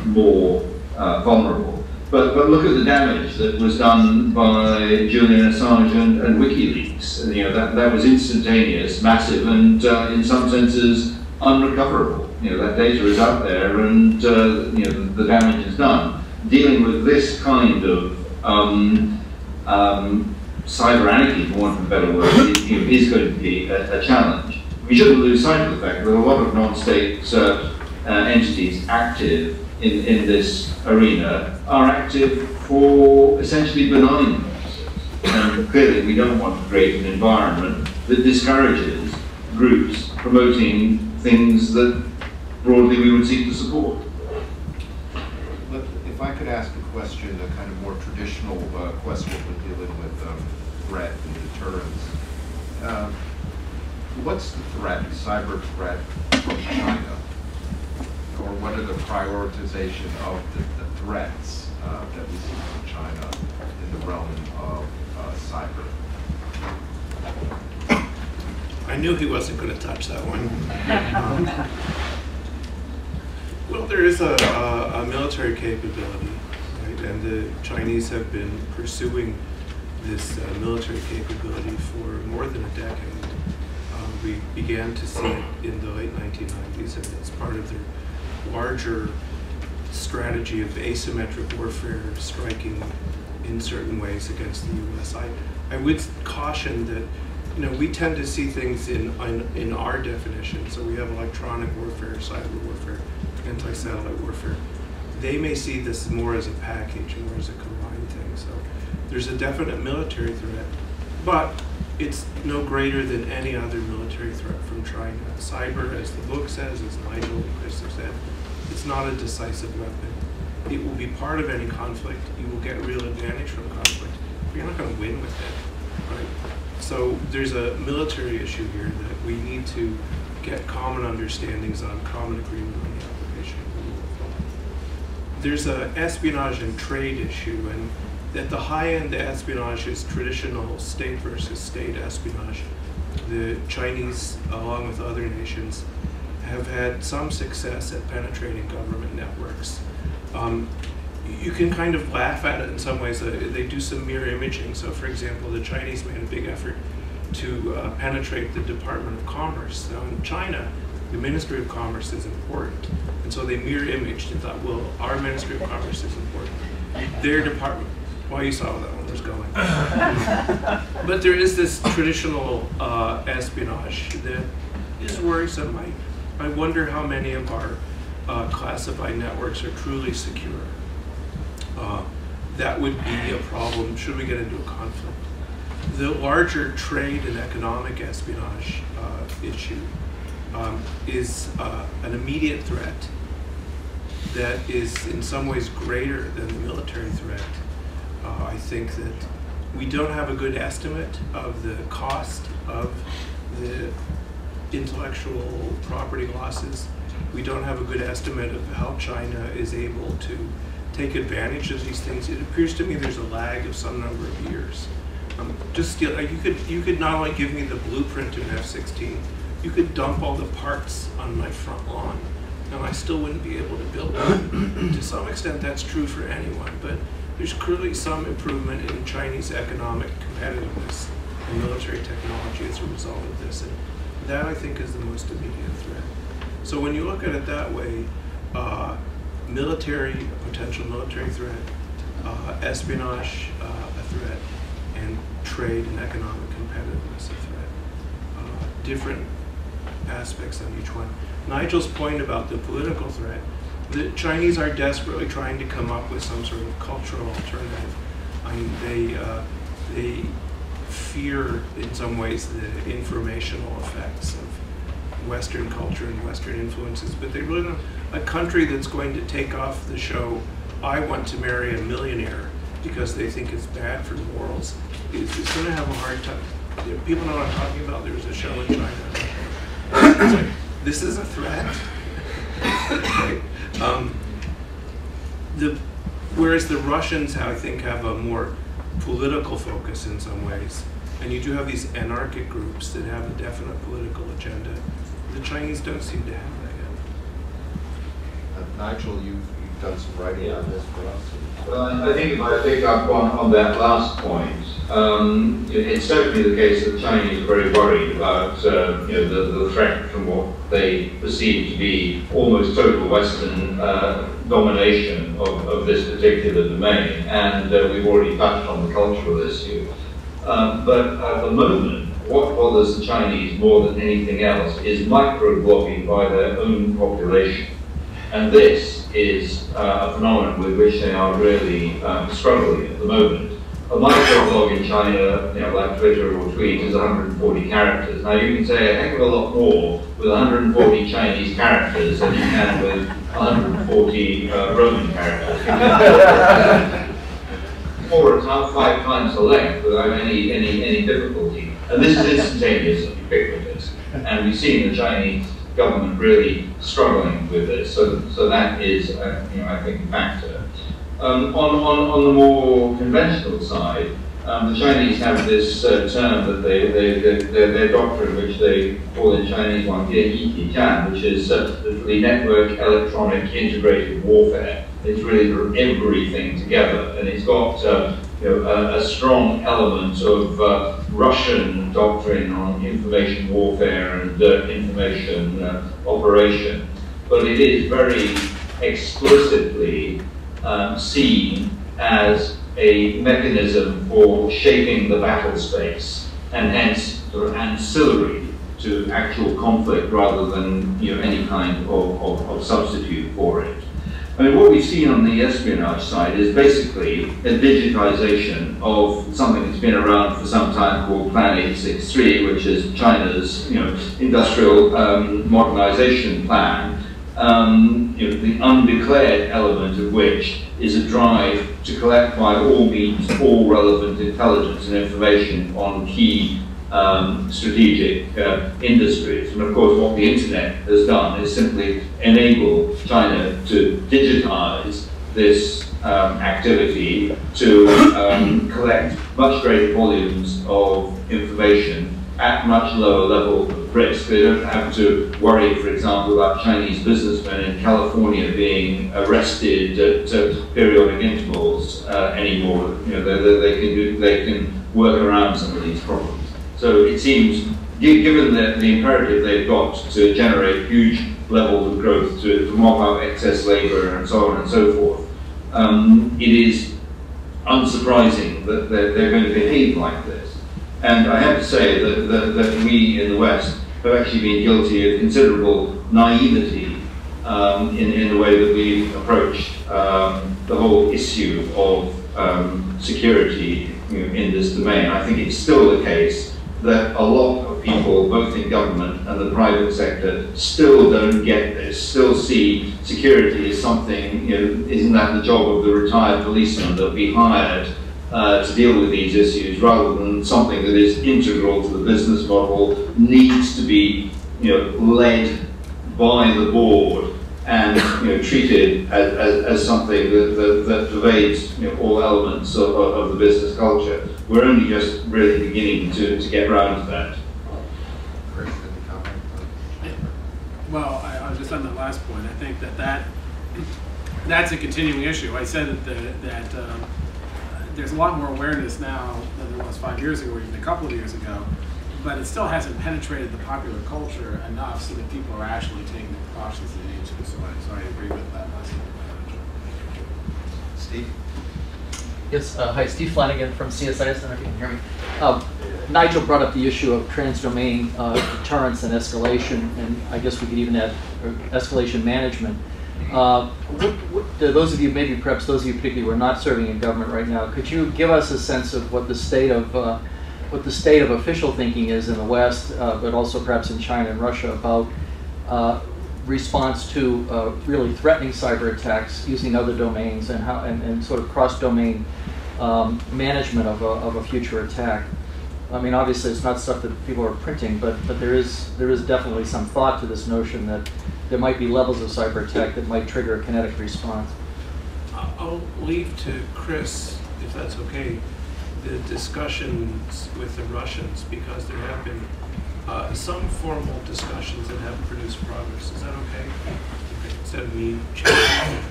more vulnerable. But look at the damage that was done by Julian Assange and WikiLeaks. That was instantaneous, massive, and in some senses unrecoverable. That data is out there, and the damage is done. Dealing with this kind of cyber anarchy, for want of a better word, is going to be a challenge. We shouldn't lose sight of the fact that a lot of non-state entities active in this arena are active for essentially benign purposes. And clearly we don't want to create an environment that discourages groups promoting things that broadly we would seek to support. If I could ask a question, a kind of more traditional question when dealing with threat and deterrence. What's the threat, cyber threat from China? Or what are the prioritization of the threats that we see from China in the realm of cyber? I knew he wasn't going to touch that one. Well, there is a military capability and the Chinese have been pursuing this military capability for more than a decade. We began to see it in the late 1990s, and it's part of their larger strategy of asymmetric warfare, striking in certain ways against the U.S. I would caution that, you know, we tend to see things in our definition. So we have electronic warfare, cyber warfare, anti-satellite warfare. They may see this more as a package, more as a combined thing. So there's a definite military threat, but it's no greater than any other military threat from China. Cyber, as the book says, as Nigel Inkster said, it's not a decisive weapon. It will be part of any conflict. You will get real advantage from conflict, but you're not going to win with it, right? So there's a military issue here that we need to get common understandings on, common agreement on the application of the rule of law. There's an espionage and trade issue, and at the high end, the espionage is traditional state versus state espionage. The Chinese, along with other nations, have had some success at penetrating government networks. You can kind of laugh at it in some ways. They do some mirror imaging. So, for example, the Chinese made a big effort to penetrate the Department of Commerce. Now, in China, the Ministry of Commerce is important. And so they mirror imaged and thought, well, our Ministry of Commerce is important. Their department, well, you saw where that one was going. But there is this traditional espionage that is worrisome. I wonder how many of our classified networks are truly secure. That would be a problem should we get into a conflict. The larger trade and economic espionage issue is an immediate threat that is in some ways greater than the military threat. I think that we don't have a good estimate of the cost of the intellectual property losses. We don't have a good estimate of how China is able to take advantage of these things. It appears to me there's a lag of some number of years. You could not only give me the blueprint to an F-16, you could dump all the parts on my front lawn, and I still wouldn't be able to build it. To some extent, that's true for anyone, but there's clearly some improvement in Chinese economic competitiveness and military technology as a result of this, and that I think is the most immediate threat. So when you look at it that way, military, a potential military threat, espionage, a threat, and trade and economic competitiveness, a threat. Different aspects on each one. Nigel's point about the political threat, the Chinese are desperately trying to come up with some sort of cultural alternative. I mean, they fear in some ways the informational effects of Western culture and Western influences, but they really don't. A country that's going to take off the show, I want to marry a millionaire because they think it's bad for morals, is going to have a hard time. People know what I'm talking about. There's a show in China. It's like, this is a threat. Right? Whereas the Russians, I think, have a more political focus in some ways. And you do have these anarchic groups that have a definite political agenda. The Chinese don't seem to have that yet. Nigel, you've done some writing on this for us. Well, I think if I pick up on that last point, it's certainly the case that the Chinese are very worried about the threat from what they perceive to be almost total Western domination of this particular domain, and we've already touched on the cultural issue. But at the moment, what bothers the Chinese more than anything else is micro-blogging by their own population. And this is a phenomenon with which they are really struggling at the moment. A microblog in China, like Twitter or Tweet, is 140 characters. Now you can say a heck of a lot more with 140 Chinese characters than you can with 140 Roman characters. 4 or 5 times the length without any difficulty. And this is instantaneous and ubiquitous. And we've seen the Chinese government really struggling with this. So that is, I think, a factor. On the more conventional side, The Chinese have this term that their doctrine, which they call in Chinese which is literally network electronic integrated warfare. It's really everything together, and it's got a strong element of Russian doctrine on information warfare and information operation, but it is very explicitly seen as a mechanism for shaping the battle space, and hence sort of ancillary to actual conflict rather than any kind of substitute for it. I mean, what we've seen on the espionage side is basically a digitization of something that's been around for some time called Plan 863, which is China's industrial modernization plan. The undeclared element of which is a drive to collect by all means all relevant intelligence and information on key strategic industries. And of course what the internet has done is simply enable China to digitize this activity to collect much greater volumes of information at much lower level of risk. They don't have to worry, for example, about Chinese businessmen in California being arrested at periodic intervals anymore. They can work around some of these problems. So it seems, given the imperative they've got to generate huge levels of growth, to mop up excess labor and so on and so forth, it is unsurprising that they're going to behave like this. And I have to say that we in the West have actually been guilty of considerable naivety in the way that we approach the whole issue of security in this domain. I think it's still the case that a lot of people, both in government and the private sector, still don't get this, still see security as something, isn't that the job of the retired policeman that we hired to deal with these issues, rather than something that is integral to the business model, needs to be led by the board and treated as something that pervades all elements of the business culture. We're only just really beginning to get around to that. Chris, any comment? Well, I was just on the last point. I think that's a continuing issue. I said that there's a lot more awareness now than there was 5 years ago or even a couple of years ago, but it still hasn't penetrated the popular culture enough so that people are actually taking the precautions they need to. So I agree with that. Steve? Yes, hi, Steve Flanagan from CSIS, I don't know if you can hear me. Nigel brought up the issue of trans-domain deterrence and escalation, and I guess we could even add escalation management. Those of you, maybe perhaps those of you particularly who are not serving in government right now, could you give us a sense of what the state of official thinking is in the West, but also perhaps in China and Russia, about response to really threatening cyber attacks using other domains, and how and sort of cross-domain management of a future attack? I mean, obviously it's not stuff that people are printing, but there is definitely some thought to this notion that there might be levels of cyber attack that might trigger a kinetic response. I'll leave to Chris, if that's okay, the discussions with the Russians, because there have been some formal discussions that have produced progress. Is that okay? Instead of me changing.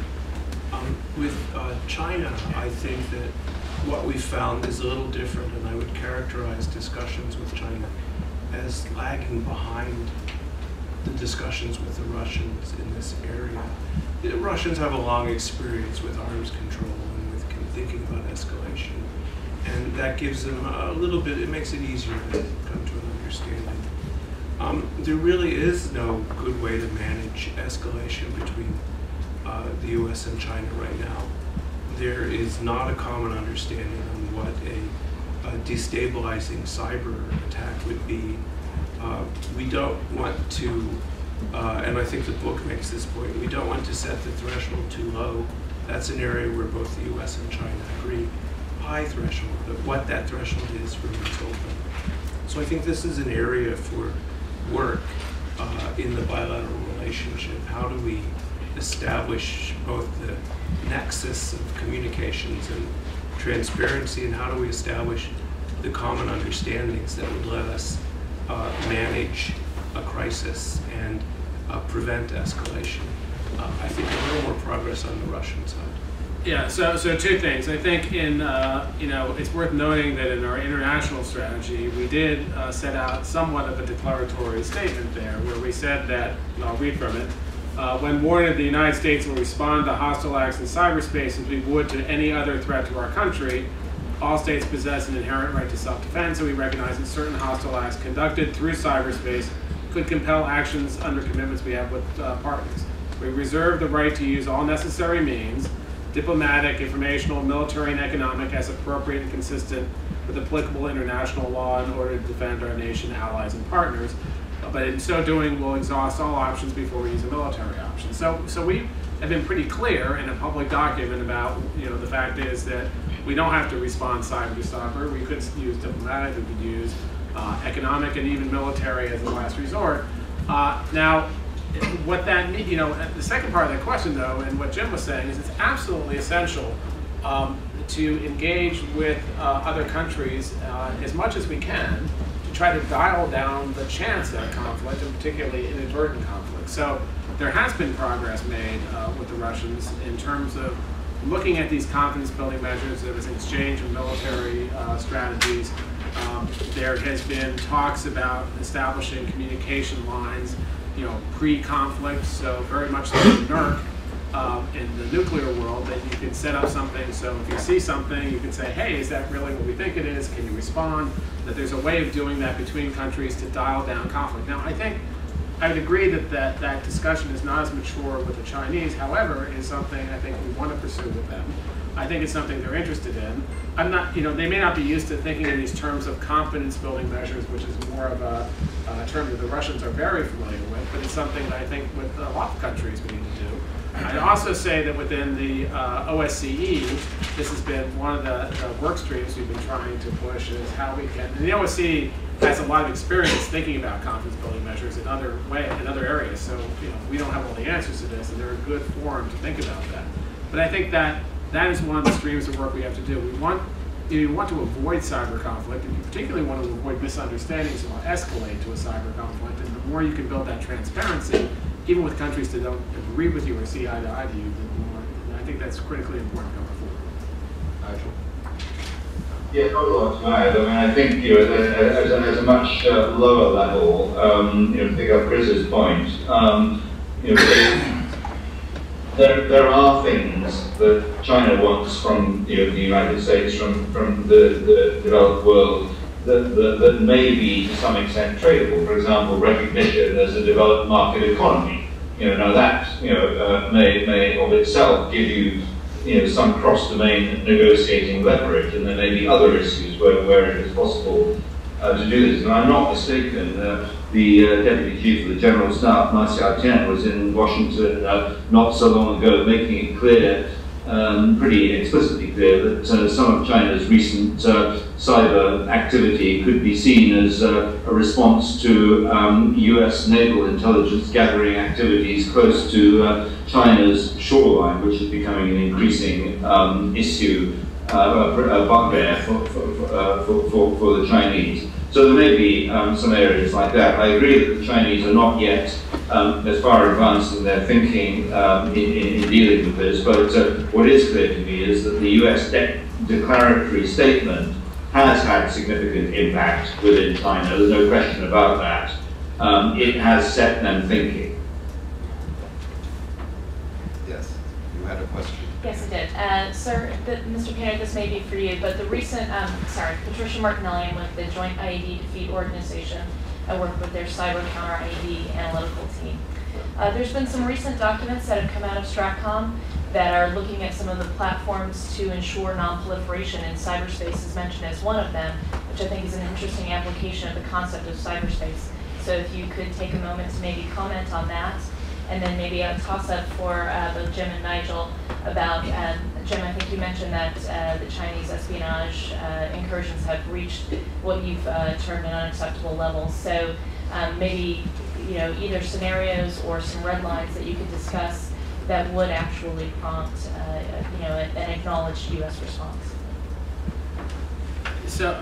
With China, I think that what we found is a little different, and I would characterize discussions with China as lagging behind the discussions with the Russians in this area. The Russians have a long experience with arms control and with thinking about escalation, and that gives them a little bit, it makes it easier to come to an understanding. There really is no good way to manage escalation between the US and China right now. There is not a common understanding on what a destabilizing cyber attack would be. We don't want to, and I think the book makes this point, we don't want to set the threshold too low. That's an area where both the US and China agree. High threshold, but what that threshold is remains open. So I think this is an area for work in the bilateral relationship. How do we establish both the nexus of communications transparency, and how do we establish the common understandings that would let us manage a crisis and prevent escalation. I think a little more progress on the Russian side. Yeah, so two things. I think it's worth noting that in our international strategy, we did set out somewhat of a declaratory statement there, where we said that, and I'll read from it, when warned, the United States will respond to hostile acts in cyberspace as we would to any other threat to our country. All states possess an inherent right to self-defense, and we recognize that certain hostile acts conducted through cyberspace could compel actions under commitments we have with partners. We reserve the right to use all necessary means, diplomatic, informational, military, and economic, as appropriate and consistent with applicable international law in order to defend our nation, allies, and partners. But in so doing, we'll exhaust all options before we use a military option. So we have been pretty clear in a public document about, the fact is that we don't have to respond cyber to cyber. We could use diplomatic, we could use economic, and even military as a last resort. Now, what that means, the second part of that question, though, and what Jim was saying, is it's absolutely essential to engage with other countries as much as we can to try to dial down the chance of conflict, and particularly inadvertent conflict. So there has been progress made with the Russians in terms of looking at these confidence-building measures. There was an exchange of military strategies. There has been talks about establishing communication lines, pre-conflict, so very much like NERC in the nuclear world, that you can set up something, so if you see something, you can say, hey, is that really what we think it is? Can you respond? That there's a way of doing that between countries to dial down conflict. Now, I think I would agree that discussion is not as mature with the Chinese. However, it is something I think we want to pursue with them. I think it's something they're interested in. I'm not, they may not be used to thinking in these terms of confidence-building measures, which is more of a term that the Russians are very familiar with, but it's something that I think with a lot of countries we need to do. I'd also say that within the OSCE, this has been one of the work streams we've been trying to push, is how we can, and the OSCE has a lot of experience thinking about confidence-building measures in other areas, so we don't have all the answers to this, and they're a good forum to think about that. But I think that is one of the streams of work we have to do. We want, you want to avoid cyber conflict, and you particularly want to avoid misunderstandings that will escalate to a cyber conflict, and the more you can build that transparency, even with countries that don't agree with you or see eye to eye to you, the more, and I think that's critically important going forward. Nigel? Yeah, not a lot to add. I mean, I think at a much lower level, to pick up Chris's point, there are things that China wants from the United States, from the developed world, that may be to some extent tradable. For example, recognition as a developed market economy. Now that may of itself give you some cross-domain negotiating leverage, and there may be other issues where it is possible to do this. And I'm not mistaken, the Deputy Chief of the General Staff, Ma Xiaotian, was in Washington not so long ago, making it clear, pretty explicitly clear, that some of China's recent cyber activity could be seen as a response to US naval intelligence gathering activities close to China's shoreline, which is becoming an increasing issue, a bugbear for the Chinese. So there may be some areas like that. I agree that the Chinese are not yet as far advanced in their thinking in dealing with this, but what is clear to me is that the US declaratory statement has had significant impact within China. There's no question about that. It has set them thinking. Yes, you had a question. Yes, I did. Sir, Mr. Painter, this may be for you, but the recent, Patricia Martinelli, I'm with the Joint IED Defeat Organization. I work with their cyber counter IED analytical team. There's been some recent documents that have come out of Stratcom that are looking at some of the platforms to ensure non-proliferation, and cyberspace is mentioned as one of them, which I think is an interesting application of the concept of cyberspace. So if you could take a moment to maybe comment on that, and then maybe a toss-up for both Jim and Nigel about, Jim, I think you mentioned that the Chinese espionage incursions have reached what you've termed an unacceptable level. So maybe either scenarios or some red lines that you could discuss that would actually prompt an acknowledged U.S. response. So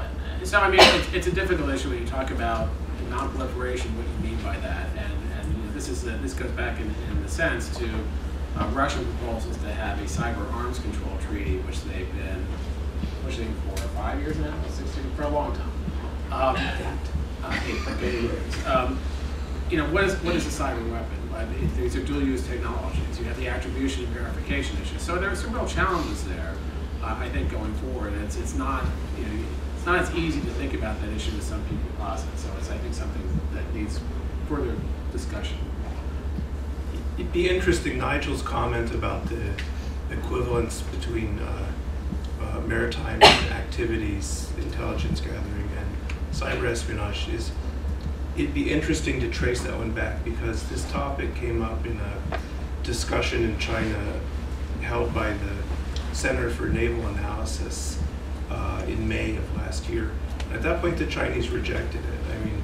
I mean, it's a difficult issue when you talk about non-proliferation. What you mean by that? And you know, this goes back in the sense to Russian proposals to have a cyber arms control treaty, which they've been pushing for 5 years now, 6 years, for a long time. 8 years. You know, what is a cyber weapon? These are dual-use technologies. You have the attribution and verification issues. So there are some real challenges there. I think going forward, it's not, you know, it's not as easy to think about that issue as some people posit. So it's, I think, something that needs further discussion. It'd be interesting, Nigel's comment about the equivalence between maritime activities, intelligence gathering, and cyber espionage is. It'd be interesting to trace that one back, because this topic came up in a discussion in China held by the Center for Naval Analysis in May of last year. At that point, the Chinese rejected it. I mean,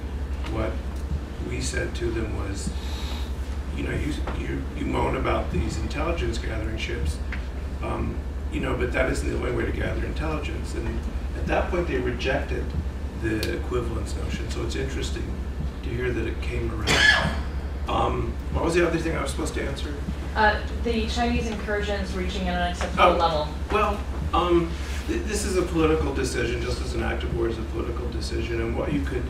what we said to them was, you know, you moan about these intelligence gathering ships, you know, but that isn't the only way to gather intelligence. And at that point, they rejected the equivalence notion. So it's interesting to hear that it came around. What was the other thing I was supposed to answer? The Chinese incursions reaching an unacceptable level. Well, this is a political decision, just as an act of war is a political decision. And what you could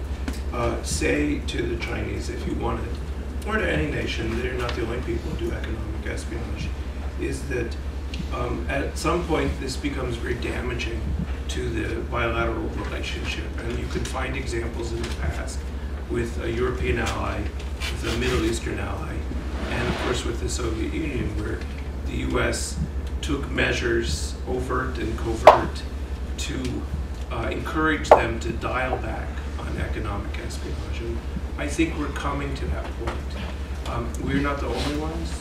say to the Chinese, if you wanted, or to any nation, they're not the only people who do economic espionage, is that at some point this becomes very damaging to the bilateral relationship. And you can find examples in the past with a European ally, with a Middle Eastern ally, and of course with the Soviet Union, where the US took measures, overt and covert, to encourage them to dial back on economic espionage. And I think we're coming to that point. We're not the only ones.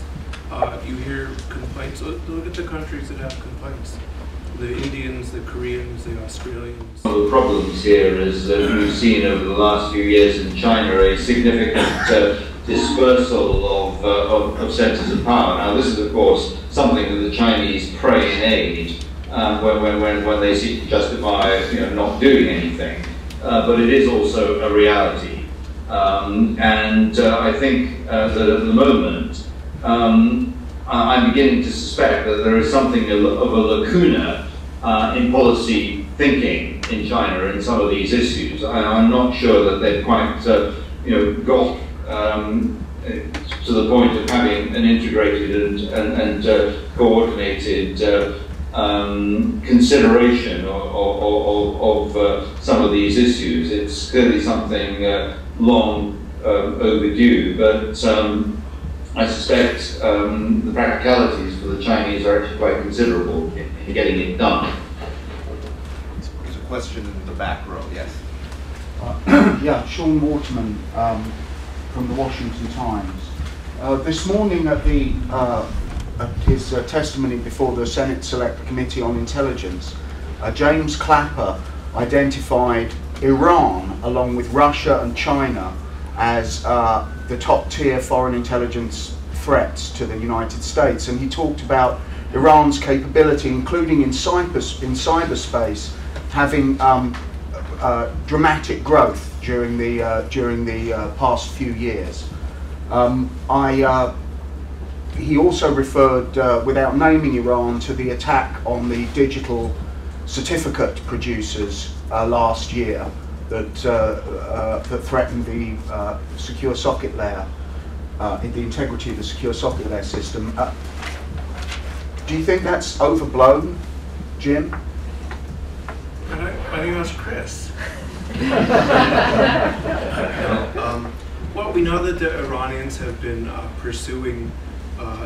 You hear complaints. Look at the countries that have complaints. The Indians, the Koreans, the Australians. One of the problems here is that we've seen over the last few years in China a significant dispersal of centers of power. Now, this is, of course, something that the Chinese pray in aid when they seek to justify, you know, not doing anything. But it is also a reality. I think that at the moment, I'm beginning to suspect that there is something of a lacuna in policy thinking in China in some of these issues. I'm not sure that they've quite, you know, got to the point of having an integrated and coordinated consideration of some of these issues. It's clearly something long overdue, but I suspect the practicalities for the Chinese are actually quite considerable in getting it done. There's a question in the back row, yes. Yeah, Sean Waterman from the Washington Times. This morning at his testimony before the Senate Select Committee on Intelligence, James Clapper identified Iran, along with Russia and China, as the top-tier foreign intelligence threats to the United States, and he talked about Iran's capability, including in cyberspace, having dramatic growth during the past few years. He also referred, without naming Iran, to the attack on the digital certificate producers last year that threatened the secure socket layer, the integrity of the secure socket layer system. Do you think that's overblown, Jim? I think that's Chris. Well, we know that the Iranians have been pursuing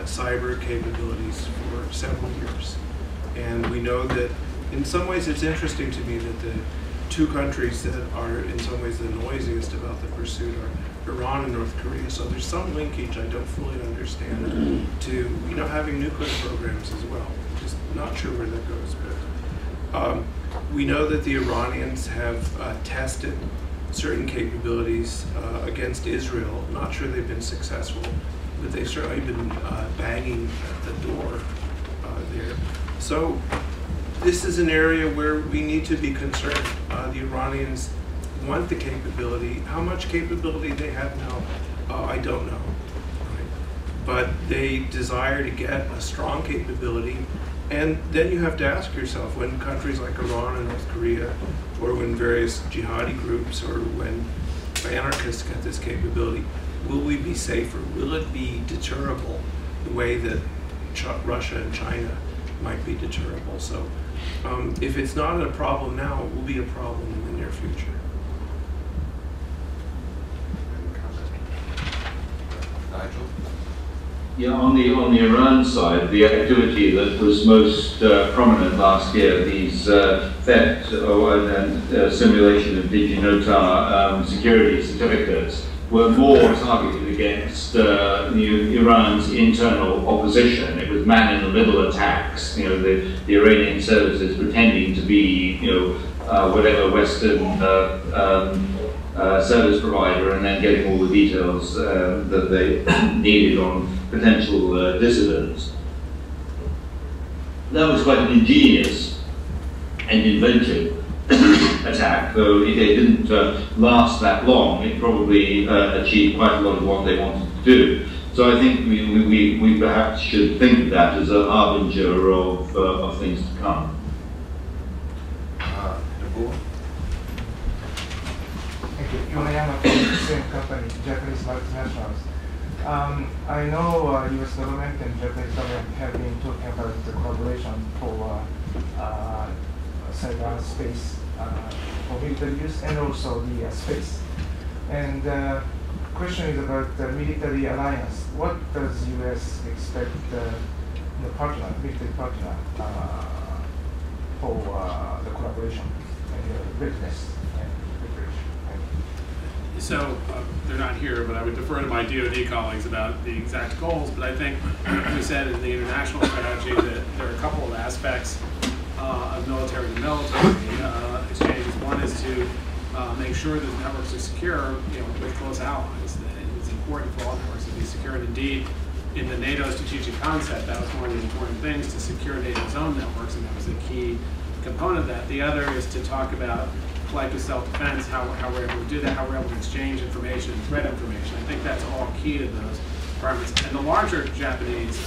cyber capabilities for several years. And we know that in some ways it's interesting to me that the two countries that are in some ways the noisiest about the pursuit are Iran and North Korea. So there's some linkage I don't fully understand to, you know, having nuclear programs as well. Just not sure where that goes, but we know that the Iranians have tested certain capabilities against Israel. Not sure they've been successful, but they've certainly been banging at the door there. So this is an area where we need to be concerned. The Iranians want the capability. How much capability they have now, I don't know. Right? But they desire to get a strong capability. And then you have to ask yourself, when countries like Iran and North Korea, or when various jihadi groups, or when anarchists get this capability, will we be safer? Will it be deterrable the way that Russia and China might be deterrable? So if it's not a problem now, it will be a problem in the near future. Nigel? Yeah, on the Iran side, the activity that was most prominent last year, these theft and simulation of DigiNotar security certificates, were more targeted against Iran's internal opposition. It was man-in-the-middle attacks. The Iranian services pretending to be, whatever Western service provider, and then getting all the details that they needed on potential dissidents. That was quite an ingenious and inventive attack, though it didn't last that long. It probably achieved quite a lot of what they wanted to do. So I think we perhaps should think of that as a harbinger of things to come. Thank you. Yonayama from the same company, Japanese multinationals. I know U.S. government and Japanese government have been talking about the collaboration for cyberspace for military use and also the space. And the question is about the military alliance. What does U.S. expect the military partner for the collaboration and the readiness and preparation? So they're not here, but I would defer to my DoD colleagues about the exact goals. But I think we said in the international strategy that there are a couple of aspects of military to military exchanges. One is to make sure that the networks are secure, with close allies. It's important for all networks to be secure. And indeed, in the NATO strategic concept, that was one of the important things, to secure NATO's own networks, and that was a key component of that. The other is to talk about collective self-defense, how we're able to do that, how we're able to exchange information and threat information. I think that's all key to those requirements. And the larger Japanese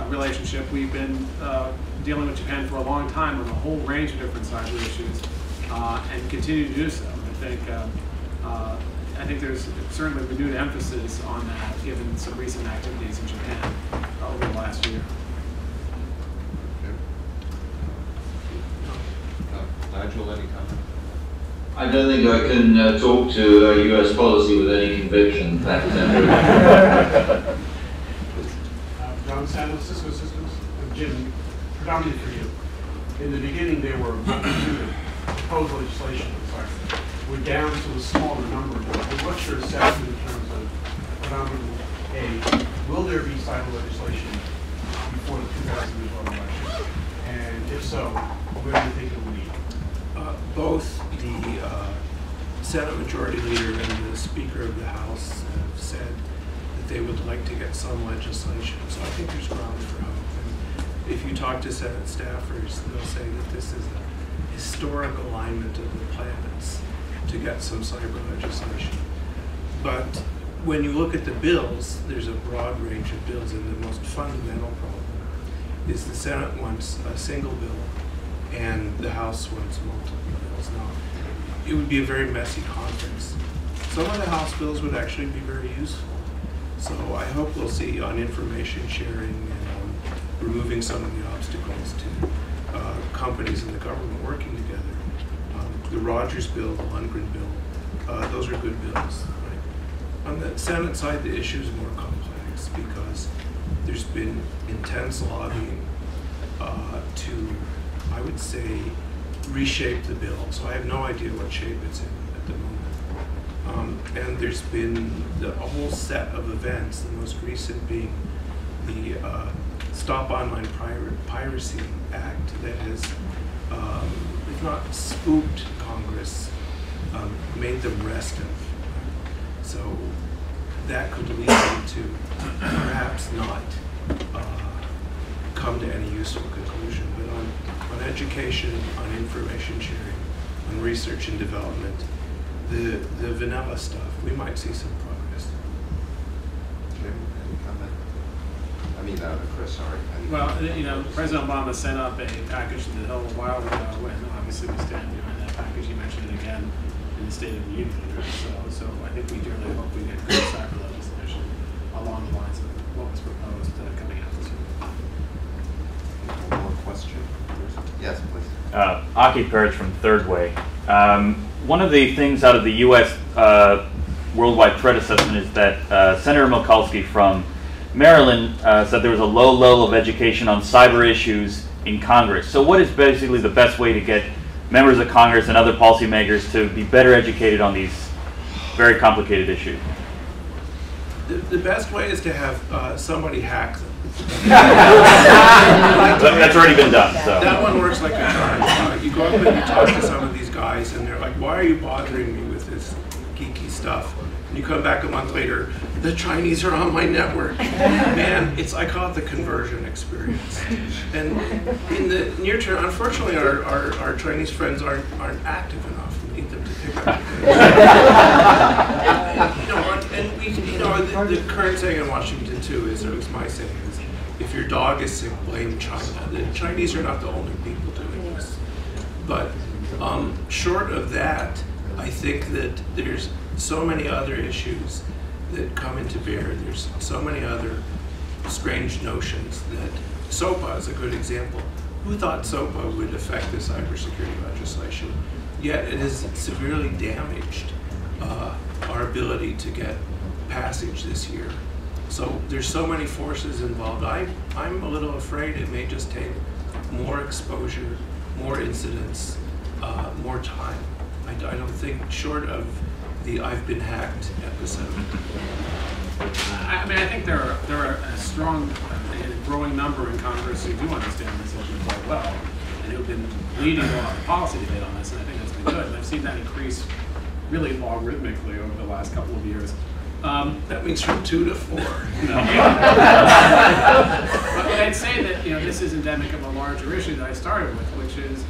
relationship, we've been dealing with Japan for a long time on a whole range of different cyber issues, and continue to do so. I think there's certainly renewed emphasis on that, given some recent activities in Japan over the last year. Nigel, any comment? I don't think I can talk to U.S. policy with any conviction. John Sanders, Cisco Systems. Jim, predominantly for you. In the beginning, they were proposed legislation. We're down to a smaller number. What's your assessment in terms of predominantly, will there be cyber legislation before the 2012 election? And if so, where do you think it will lead? Both the Senate Majority Leader and the Speaker of the House have said that they would like to get some legislation. So I think there's grounds for hope. And if you talk to Senate staffers, they'll say that this is a historic alignment of the planets to get some cyber legislation. But when you look at the bills, there's a broad range of bills, and the most fundamental problem is the Senate wants a single bill and the House wants multiple bills. Now, it would be a very messy conference. Some of the House bills would actually be very useful. So I hope we'll see on information sharing and removing some of the obstacles to companies and the government working together. The Rogers bill, the Lundgren bill, those are good bills. Right? On the Senate side, the issue is more complex because there's been intense lobbying to, I would say, reshape the bill. So I have no idea what shape it's in at the moment. And there's been a whole set of events, the most recent being the Stop Online Piracy Act that has, if not spooked Congress, made them restive. So that could lead them to perhaps not come to any useful conclusion. But on education, on information sharing, on research and development, the vanilla stuff, we might see some progress. Jim, any comment? I mean, Chris, sorry. Well, you know, President Obama sent up a package to the Hill a while ago, and obviously we stand behind that package. He mentioned it again in the State of the Union address. So I think we dearly hope we get good cyber legislation along the lines of what was proposed coming out this year. One more question? Yes, please. Aki Parrish from Third Way. One of the things out of the U.S. worldwide threat assessment is that Senator Mikulski from Maryland said there was a low level of education on cyber issues in Congress. So what is basically the best way to get members of Congress and other policymakers to be better educated on these very complicated issues? The best way is to have somebody hack them. That's already been done. So that one works like a charm. You go up and you talk to some of these guys, and they're like, "Why are you bothering me with this geeky stuff?" And you come back a month later, "The Chinese are on my network." Man, I call it the conversion experience. And in the near term, unfortunately, our Chinese friends aren't active enough. We need them to pick up. The current saying in Washington too is, or it's my saying, is, if your dog is sick, blame China. The Chinese are not the only people doing this. But short of that, I think that there's so many other issues that come into bear. There's so many other strange notions that SOPA is a good example. Who thought SOPA would affect the cybersecurity legislation? Yet it has severely damaged our ability to get passage this year. So there's so many forces involved. I'm a little afraid it may just take more exposure, more incidents, more time. I don't think, short of the "I've been hacked" episode. I mean, I think there are a strong and growing number in Congress who do understand this issue quite well, and who've been leading a lot of policy debate on this, and I think that's been good. And I've seen that increase really logarithmically over the last couple of years. That means from 2 to 4. But I'd say that this is endemic of a larger issue that I started with, which is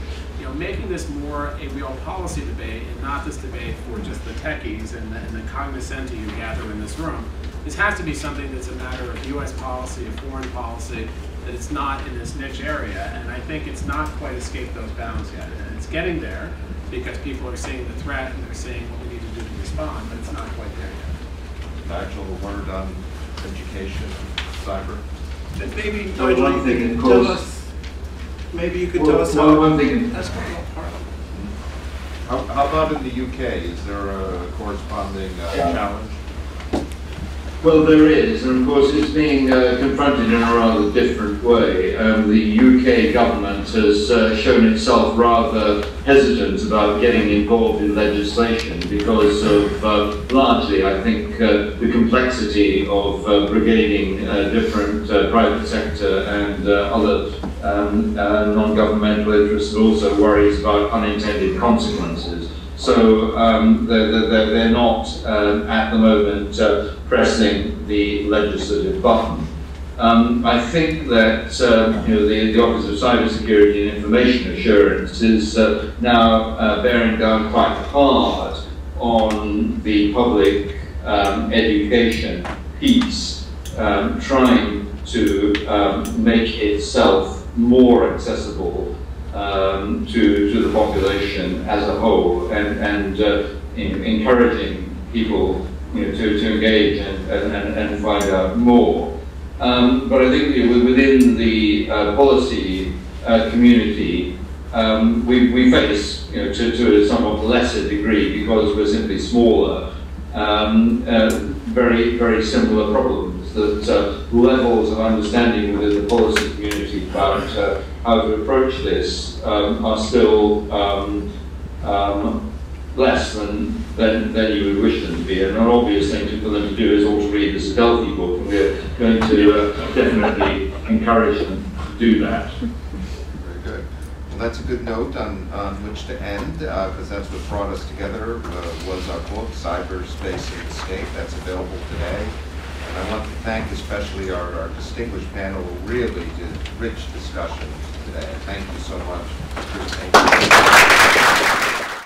making this more a real policy debate and not this debate for just the techies and the cognoscenti who gather in this room. This has to be something that's a matter of U.S. policy, of foreign policy, that it's not in this niche area, and I think it's not quite escaped those bounds yet. And it's getting there because people are seeing the threat and they're seeing what we need to do to respond, but it's not quite there yet. Nigel, a word on education, cyber? And maybe, Well, Nigel, one you thing, could of tell course- us, maybe you could Well, tell us well, how one thing- that's going to Parliament. How about in the UK? Is there a corresponding challenge? Well, there is, and of course it's being confronted in a rather different way. The UK government has shown itself rather hesitant about getting involved in legislation because of largely, I think, the complexity of brigading different private sector and other non-governmental interests, and also worries about unintended consequences. So they're not at the moment pressing the legislative button. I think that the Office of Cybersecurity and Information Assurance is now bearing down quite hard on the public education piece, trying to make itself more accessible to the population as a whole, and encouraging people to engage and find out more. But I think within the policy community, we face, to a somewhat lesser degree, because we're simply smaller, very, very similar problems, that levels of understanding within the policy community about how to approach this are still less than you would wish them to be. And an obvious thing for them to do is all to read this Adelphi book, and we're going to definitely encourage them to do that. Very good. Well, that's a good note on which to end, because that's what brought us together, was our book, Cyberspace in the State. That's available today. And I want to thank especially our distinguished panel who really did rich discussion today. Thank you so much. Thank you.